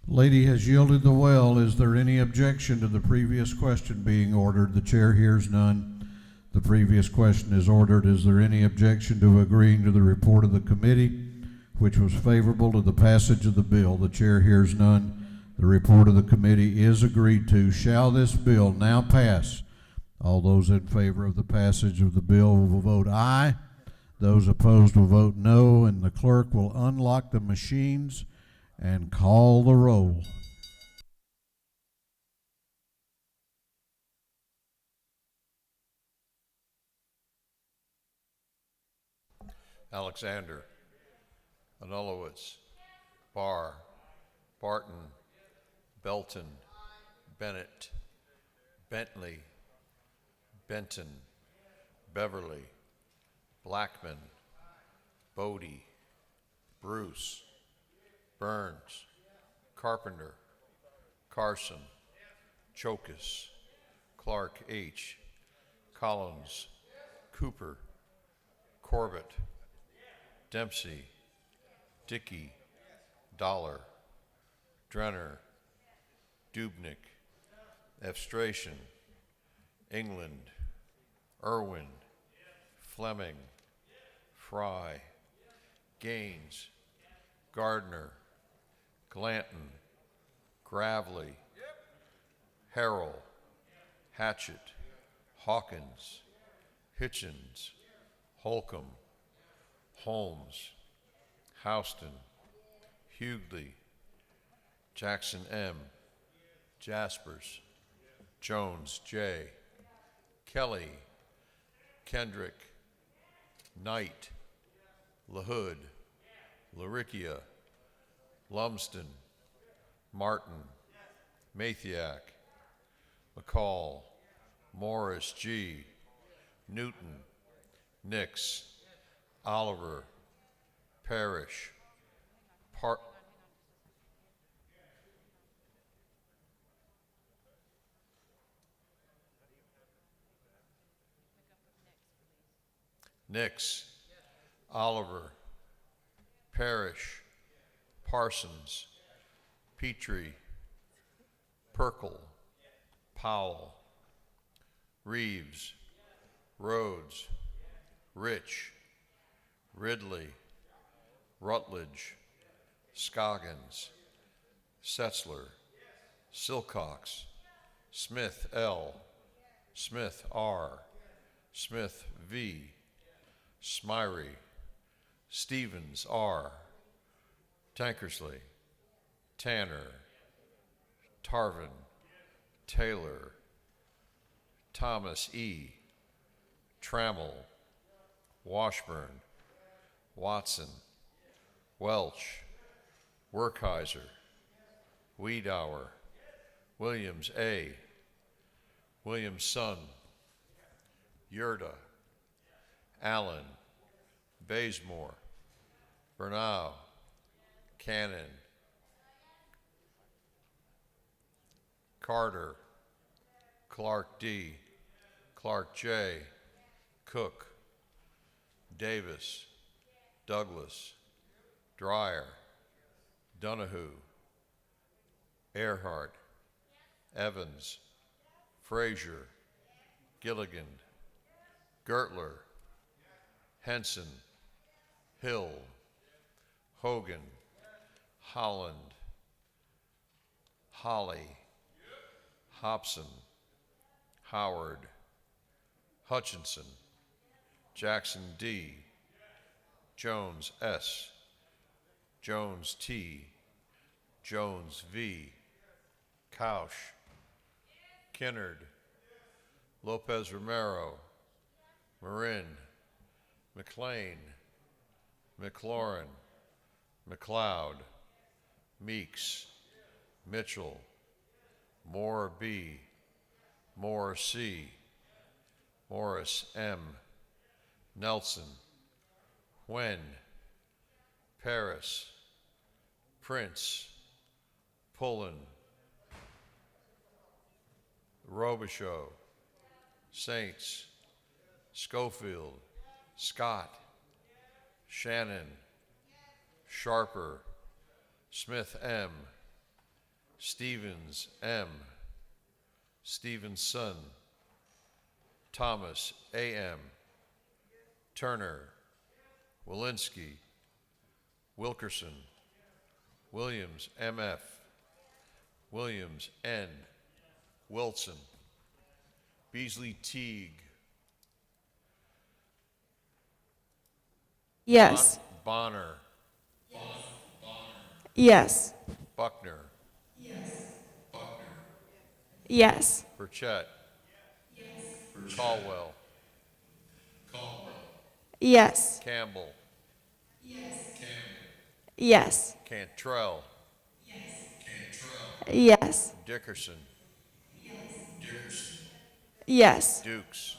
Lady has yielded the well. Is there any objection to the previous question being ordered? The chair hears none. The previous question is ordered. Is there any objection to agreeing to the report of the committee, which was favorable to the passage of the bill? The chair hears none. The report of the committee is agreed to. Shall this bill now pass? All those in favor of the passage of the bill will vote aye. Those opposed will vote no, and the clerk will unlock the machines and call the roll. Alexander, Anulowitz, Barr, Barton, Belton, Bennett, Bentley, Benton, Beverly, Blackman, Bodie, Bruce, Burns, Carpenter, Carson, Chokus, Clark H., Collins, Cooper, Corbett, Dempsey, Dickey, Dollar, Drenner, Dubnik, Efstration, England, Irwin, Fleming, Fry, Gaines, Gardner, Glanton, Gravely, Harrell, Hatchett, Hawkins, Hitchens, Holcomb, Holmes, Houston, Hughley, Jackson M., Jaspers, Jones J., Kelly, Kendrick, Knight, LaHood, Laricchia, Lumsden, Martin, Mathiak, McCall, Morris G., Newton, Nix, Oliver, Parrish, Nix, Oliver, Parrish, Parsons, Petrie, Perkel, Powell, Reeves, Rhodes, Rich, Ridley, Rutledge, Scoggins, Setzler, Silcox, Smith L., Smith R., Smith V., Smyrie, Stevens R., Tankersley, Tanner, Tarvin, Taylor, Thomas E., Trammell, Washburn, Watson, Welch, Werkheiser, Wiedauer, Williams A., Williamson, Yurda, Allen, Bazemore, Bernau, Cannon, Carter, Clark D, Clark J, Cook, Davis, Douglas, Dreyer, Donahue, Earhart, Evans, Frazier, Gilligan, Gertler, Henson, Hill, Hogan, Holland, Holly, Hopson, Howard, Hutchinson, Jackson D, Jones S, Jones T, Jones V, Couch, Kennard, Lopez Romero, Marin, McLean, McLaurin, McLeod, Meeks, Mitchell, Moore B, Moore C, Morris M, Nelson, Wen, Paris, Prince, Pullen, Robichaud, Saints, Schofield, Scott, Shannon, Sharper, Smith M, Stevens M, Stevenson, Thomas A.M., Turner, Walensky, Wilkerson, Williams M.F., Williams N., Wilson, Beasley Teague, Yes. Bonner, Yes. Buckner, Yes. Burchett, Caldwell, Yes. Campbell, Yes. Cantrell, Yes. Dickerson, Yes. Dukes,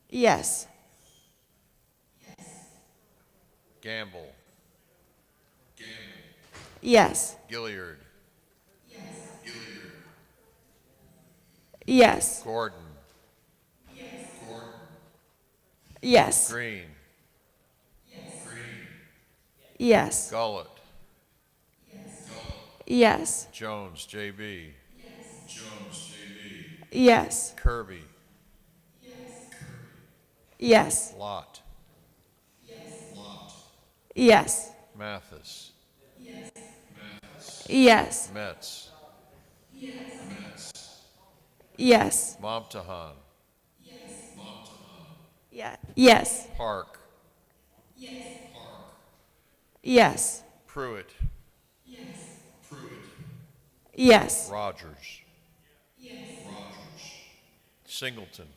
Yes. Gamble, Yes. Gilliard, Yes. Gordon, Yes. Green, Yes. Gullett, Yes. Jones J.B., Yes. Kirby, Yes. Lott, Yes. Mathis, Yes. Metz, Yes. Momtahan, Yeah. Yes. Park, Yes. Pruitt, Yes. Rogers, Singleton,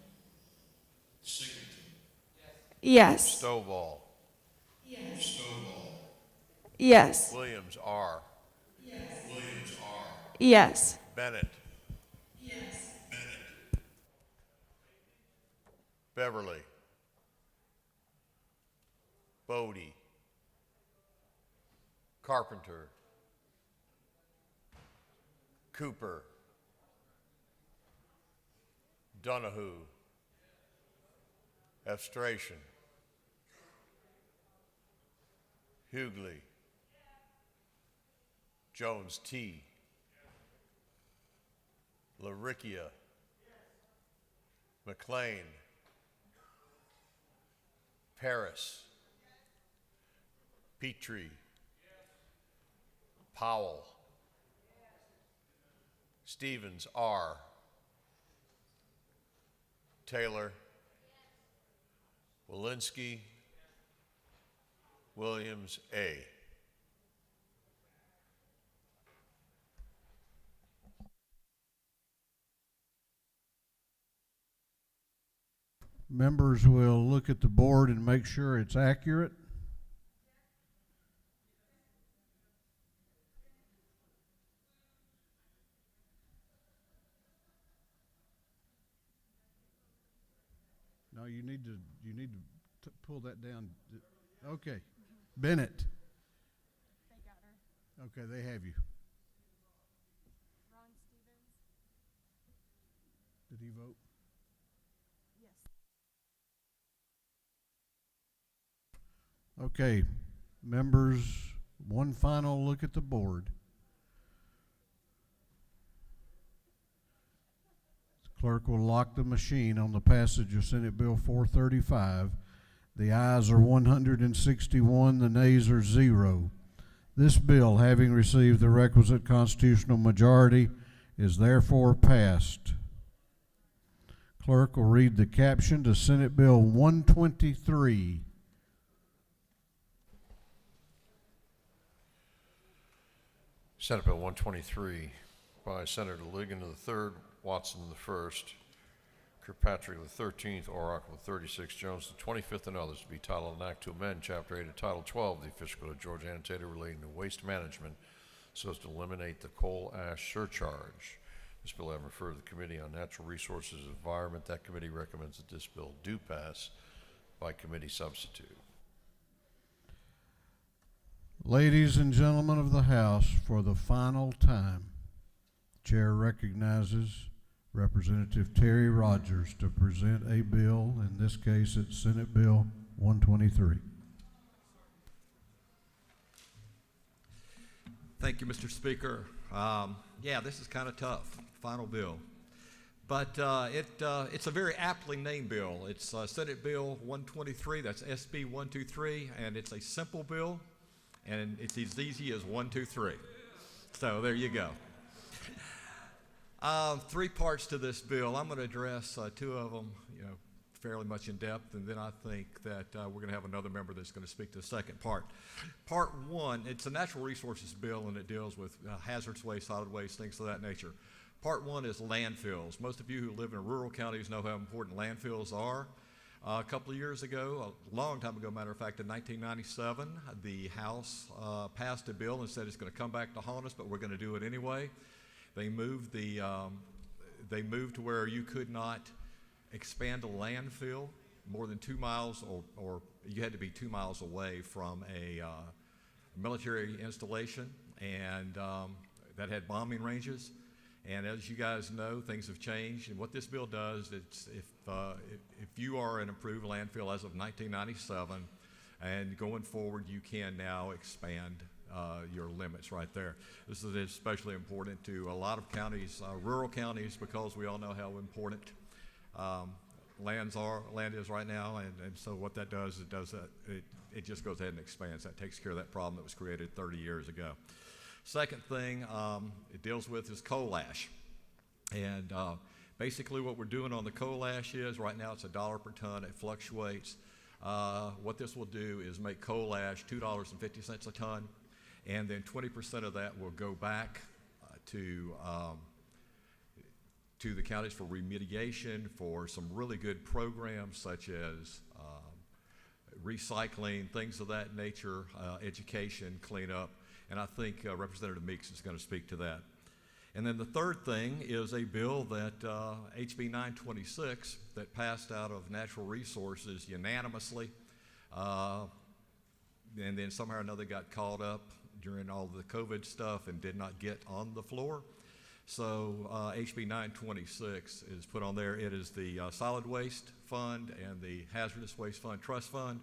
Yes. Stovall, Yes. Williams R, Yes. Bennett, Beverly, Bodie, Carpenter, Cooper, Donahue, Estration, Hughley, Jones T, Laricchia, McLean, Paris, Petrie, Powell, Stevens R, Taylor, Walensky, Williams A. Members will look at the board and make sure it's accurate. No, you need to pull that down. Okay. Bennett. Okay, they have you. Did he vote? Okay, members, one final look at the board. Clerk will lock the machine on the passage of Senate Bill 435. The ayes are 161, the nays are 0. This bill, having received the requisite constitutional majority, is therefore passed. Clerk will read the caption to Senate Bill 123. Senate Bill 123 by Senator Ligon III, Watson I, Kirkpatrick the 13th, Oracle the 36th, Jones the 25th, and others to be titled an act to amend Chapter 8 of Title 12 of the Official Code of Georgia annotated relating to waste management so as to eliminate the coal ash surcharge. This bill having referred to the Committee on Natural Resources and Environment. That committee recommends that this bill do pass by committee substitute. Ladies and gentlemen of the House, for the final time, Chair recognizes Representative Terry Rogers to present a bill. In this case, it's Senate Bill 123. Thank you, Mr. Speaker. Yeah, this is kind of tough, final bill. But it's a very aptly named bill. It's Senate Bill 123, that's SB 123, and it's a simple bill, and it's as easy as 1, 2, 3. So there you go. 3 parts to this bill. I'm going to address 2 of them, fairly much in depth, and then I think that we're going to have another member that's going to speak to the second part. Part 1, it's a natural resources bill, and it deals with hazardous waste, solid waste, things of that nature. Part 1 is landfills. Most of you who live in rural counties know how important landfills are. A couple of years ago, a long time ago, matter of fact, in 1997, the House passed a bill and said it's going to come back to haunt us, but we're going to do it anyway. They moved to where you could not expand a landfill more than 2 miles, or you had to be 2 miles away from a military installation, and that had bombing ranges. And as you guys know, things have changed. And what this bill does, it's if you are an approved landfill as of 1997, and going forward, you can now expand your limits right there. This is especially important to a lot of counties, rural counties, because we all know how important land is right now. And so what that does, it just goes ahead and expands. That takes care of that problem that was created 30 years ago. Second thing it deals with is coal ash. And basically what we're doing on the coal ash is, right now it's $1 per ton. It fluctuates. What this will do is make coal ash $2.50 a ton, and then 20% of that will go back to the counties for remediation, for some really good programs such as recycling, things of that nature, education, cleanup. And I think Representative Meeks is going to speak to that. And then the third thing is a bill that HB 926 that passed out of Natural Resources unanimously, and then somehow or another got caught up during all the COVID stuff and did not get on the floor. So HB 926 is put on there. It is the Solid Waste Fund and the Hazardous Waste Fund Trust Fund.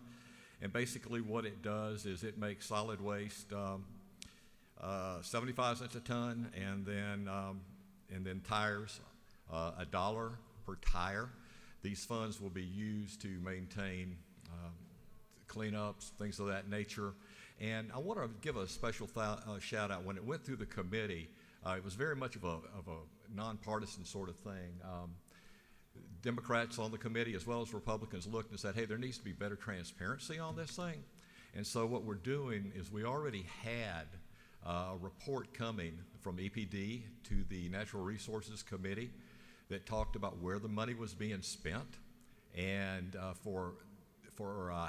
And basically what it does is it makes solid waste 75 cents a ton, and then tires $1 per tire. These funds will be used to maintain cleanups, things of that nature. And I want to give a special shout out. When it went through the committee, it was very much of a nonpartisan sort of thing. Democrats on the committee as well as Republicans looked and said, hey, there needs to be better transparency on this thing. And so what we're doing is we already had a report coming from EPD to the Natural Resources Committee that talked about where the money was being spent and for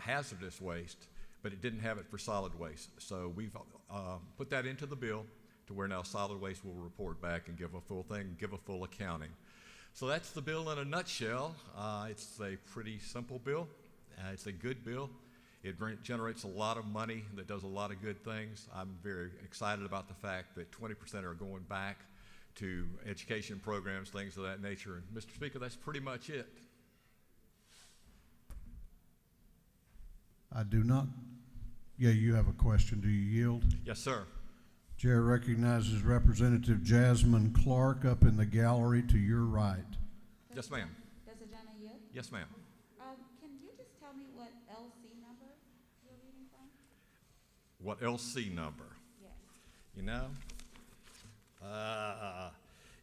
hazardous waste, but it didn't have it for solid waste. So we've put that into the bill to where now solid waste will report back and give a full thing, give a full accounting. So that's the bill in a nutshell. It's a pretty simple bill. It's a good bill. It generates a lot of money that does a lot of good things. I'm very excited about the fact that 20% are going back to education programs, things of that nature. And Mr. Speaker, that's pretty much it. I do not. Yeah, you have a question. Do you yield? Yes, sir. Chair recognizes Representative Jasmine Clark up in the gallery to your right. Yes, ma'am. Does the gentleman yield? Yes, ma'am. Can you just tell me what LC number you're reading from? What LC number? Yes. You know?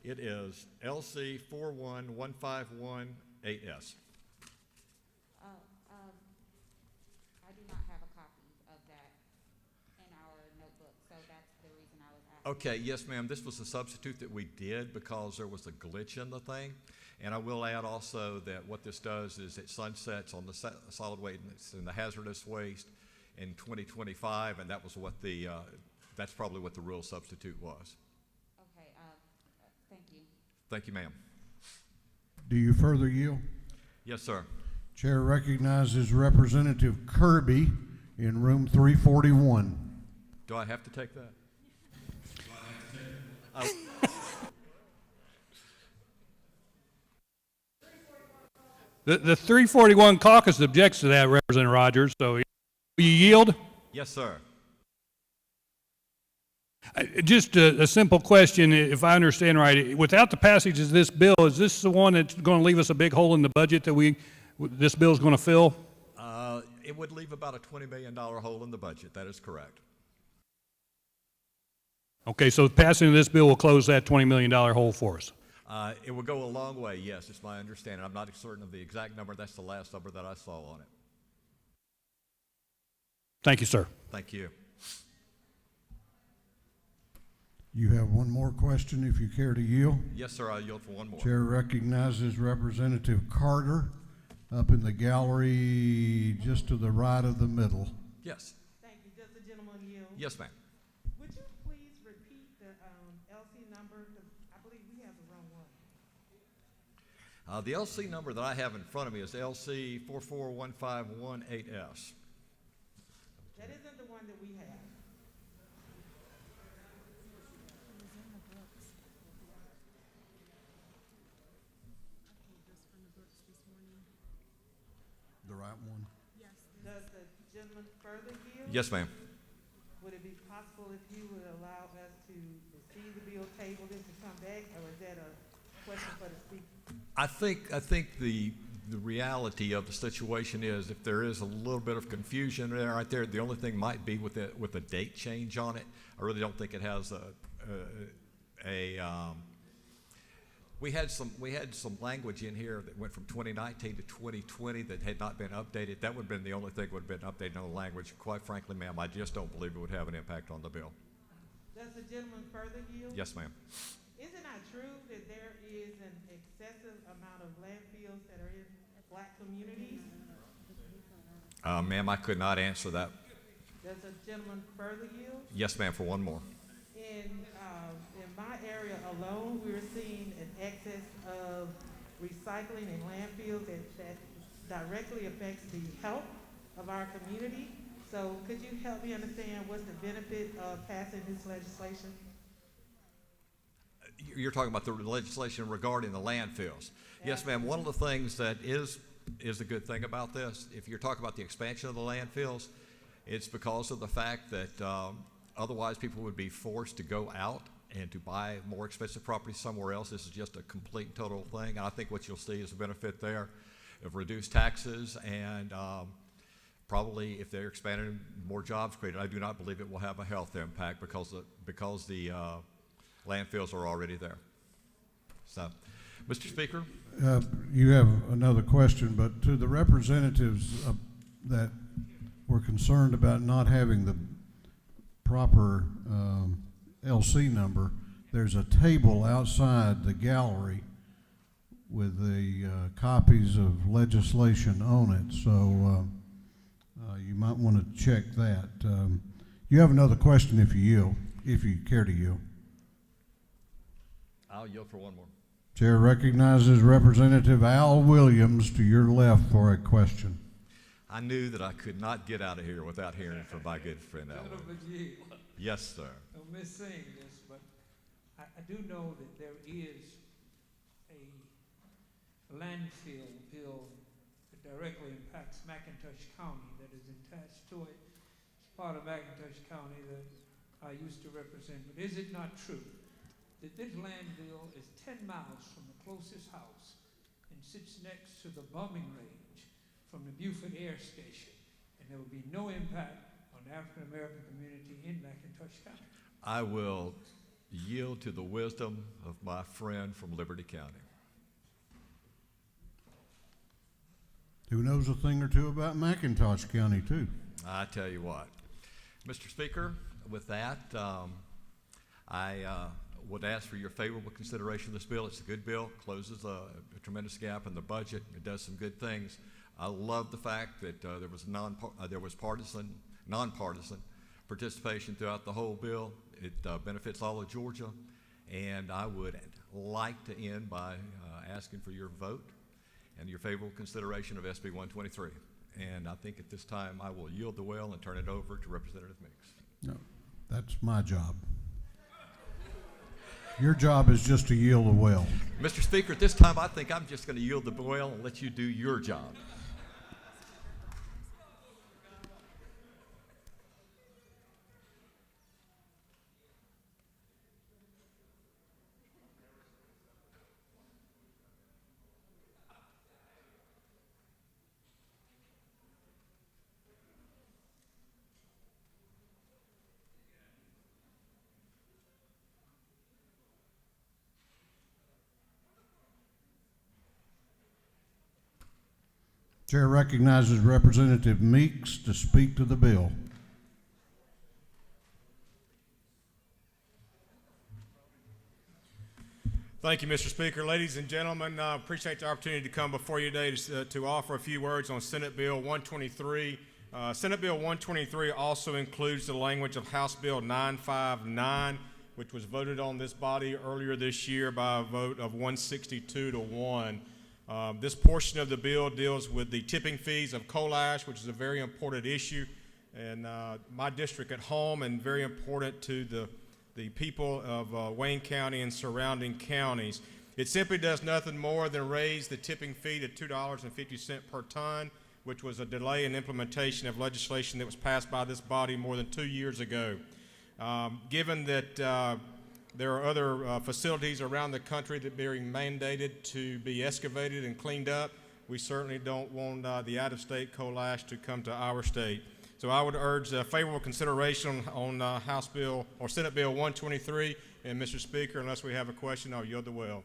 It is LC 41151-8S. I do not have a copy of that in our notebook, so that's the reason I was asking. Okay, yes, ma'am. This was a substitute that we did because there was a glitch in the thing. And I will add also that what this does is it sunsets on the solid waste and the hazardous waste in 2025, and that was what the that's probably what the real substitute was. Okay, thank you. Thank you, ma'am. Do you further yield? Yes, sir. Chair recognizes Representative Kirby in room 341. Do I have to take that? The 341 caucus objects to that, Representative Rogers, so will you yield? Yes, sir. Just a simple question, if I understand right. Without the passage of this bill, is this the one that's going to leave us a big hole in the budget that this bill is going to fill? It would leave about a $20 million hole in the budget. That is correct. Okay, so passing of this bill will close that $20 million hole for us. It will go a long way, yes, it's my understanding. I'm not certain of the exact number. That's the last number that I saw on it. Thank you, sir. Thank you. You have one more question if you care to yield. Yes, sir, I'll yield for one more. Chair recognizes Representative Carter up in the gallery just to the right of the middle. Yes. Thank you. Does the gentleman yield? Yes, ma'am. Would you please repeat the LC number? Because I believe we have the wrong one. The LC number that I have in front of me is LC 44151-8S. That isn't the one that we have. The right one? Yes. Does the gentleman further yield? Yes, ma'am. Would it be possible if you would allow us to receive the bill, table this, and come back, or is that a question for the speaker? I think the reality of the situation is if there is a little bit of confusion there, right there, the only thing might be with a date change on it. I really don't think it has we had some language in here that went from 2019 to 2020 that had not been updated. That would have been the only thing that would have been updated on the language. Quite frankly, ma'am, I just don't believe it would have an impact on the bill. Does the gentleman further yield? Yes, ma'am. Is it not true that there is an excessive amount of landfills that are in black communities? Ma'am, I could not answer that. Does the gentleman further yield? Yes, ma'am, for one more. In my area alone, we're seeing an excess of recycling in landfills that directly affects the health of our community. So could you help me understand what's the benefit of passing this legislation? You're talking about the legislation regarding the landfills. Yes, ma'am. One of the things that is a good thing about this, if you're talking about the expansion of the landfills, it's because of the fact that otherwise people would be forced to go out and to buy more expensive property somewhere else. This is just a complete and total thing. And I think what you'll see is a benefit there of reduced taxes and probably if they're expanding, more jobs created. I do not believe it will have a health impact because the landfills are already there. So, Mr. Speaker? You have another question, but to the representatives that were concerned about not having the proper LC number, there's a table outside the gallery with the copies of legislation on it, so you might want to check that. You have another question if you care to yield. I'll yield for one more. Chair recognizes Representative Al Williams to your left for a question. I knew that I could not get out of here without hearing from my good friend Al Williams. Yes, sir. Don't miss saying this, but I do know that there is a landfill bill that directly impacts McIntosh County that is attached to it. It's part of McIntosh County that I used to represent. But is it not true that this landfill is 10 miles from the closest house and sits next to the bombing range from the Buford Air Station, and there will be no impact on the African American community in McIntosh County? I will yield to the wisdom of my friend from Liberty County. Who knows a thing or two about McIntosh County, too? I tell you what. Mr. Speaker, with that, I would ask for your favorable consideration of this bill. It's a good bill, closes a tremendous gap in the budget. It does some good things. I love the fact that there was nonpartisan participation throughout the whole bill. It benefits all of Georgia, and I would like to end by asking for your vote and your favorable consideration of SB 123. And I think at this time I will yield the well and turn it over to Representative Meeks. No, that's my job. Your job is just to yield the well. Mr. Speaker, at this time I think I'm just going to yield the well and let you do your job. Chair recognizes Representative Meeks to speak to the bill. Thank you, Mr. Speaker. Ladies and gentlemen, I appreciate the opportunity to come before you today to offer a few words on Senate Bill 123. Senate Bill 123 also includes the language of House Bill 959, which was voted on this body earlier this year by a vote of 162 to 1. This portion of the bill deals with the tipping fees of coal ash, which is a very important issue in my district at home and very important to the people of Wayne County and surrounding counties. It simply does nothing more than raise the tipping fee to $2.50 per ton, which was a delay in implementation of legislation that was passed by this body more than 2 years ago. Given that there are other facilities around the country that are being mandated to be excavated and cleaned up, we certainly don't want the out-of-state coal ash to come to our state. So I would urge favorable consideration on House Bill or Senate Bill 123. And Mr. Speaker, unless we have a question, I'll yield the well.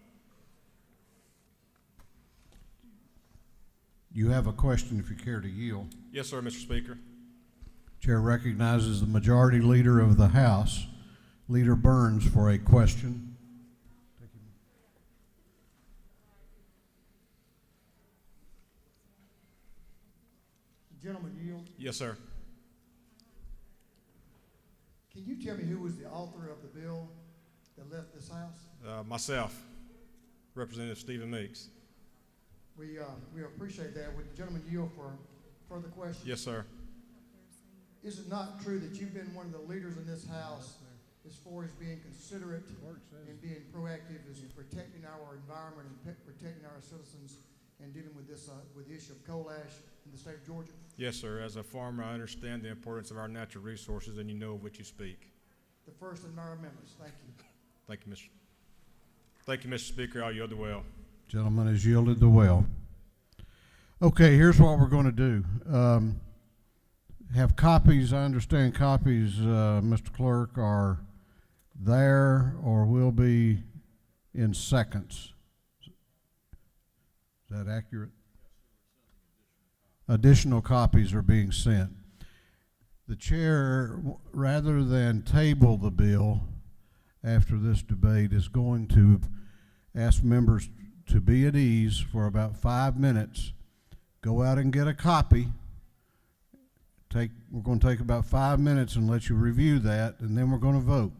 You have a question if you care to yield. Yes, sir, Mr. Speaker. Chair recognizes the Majority Leader of the House, Leader Burns, for a question. Gentleman yield. Yes, sir. Can you tell me who was the author of the bill that left this House? Myself, Representative Stephen Meeks. We appreciate that. Would the gentleman yield for further questions? Yes, sir. Is it not true that you've been one of the leaders in this House as far as being considerate and being proactive as in protecting our environment and protecting our citizens and dealing with this with the issue of coal ash in the state of Georgia? Yes, sir. As a farmer, I understand the importance of our natural resources, and you know of which you speak. The first and our members. Thank you. Thank you, Mr. Speaker. I'll yield the well. Gentleman has yielded the well. Okay, here's what we're going to do. Have copies, I understand copies, Mr. Clerk, are there or will be in seconds. Is that accurate? Additional copies are being sent. The chair, rather than table the bill after this debate, is going to ask members to be at ease for about 5 minutes. Go out and get a copy. We're going to take about 5 minutes and let you review that, and then we're going to vote.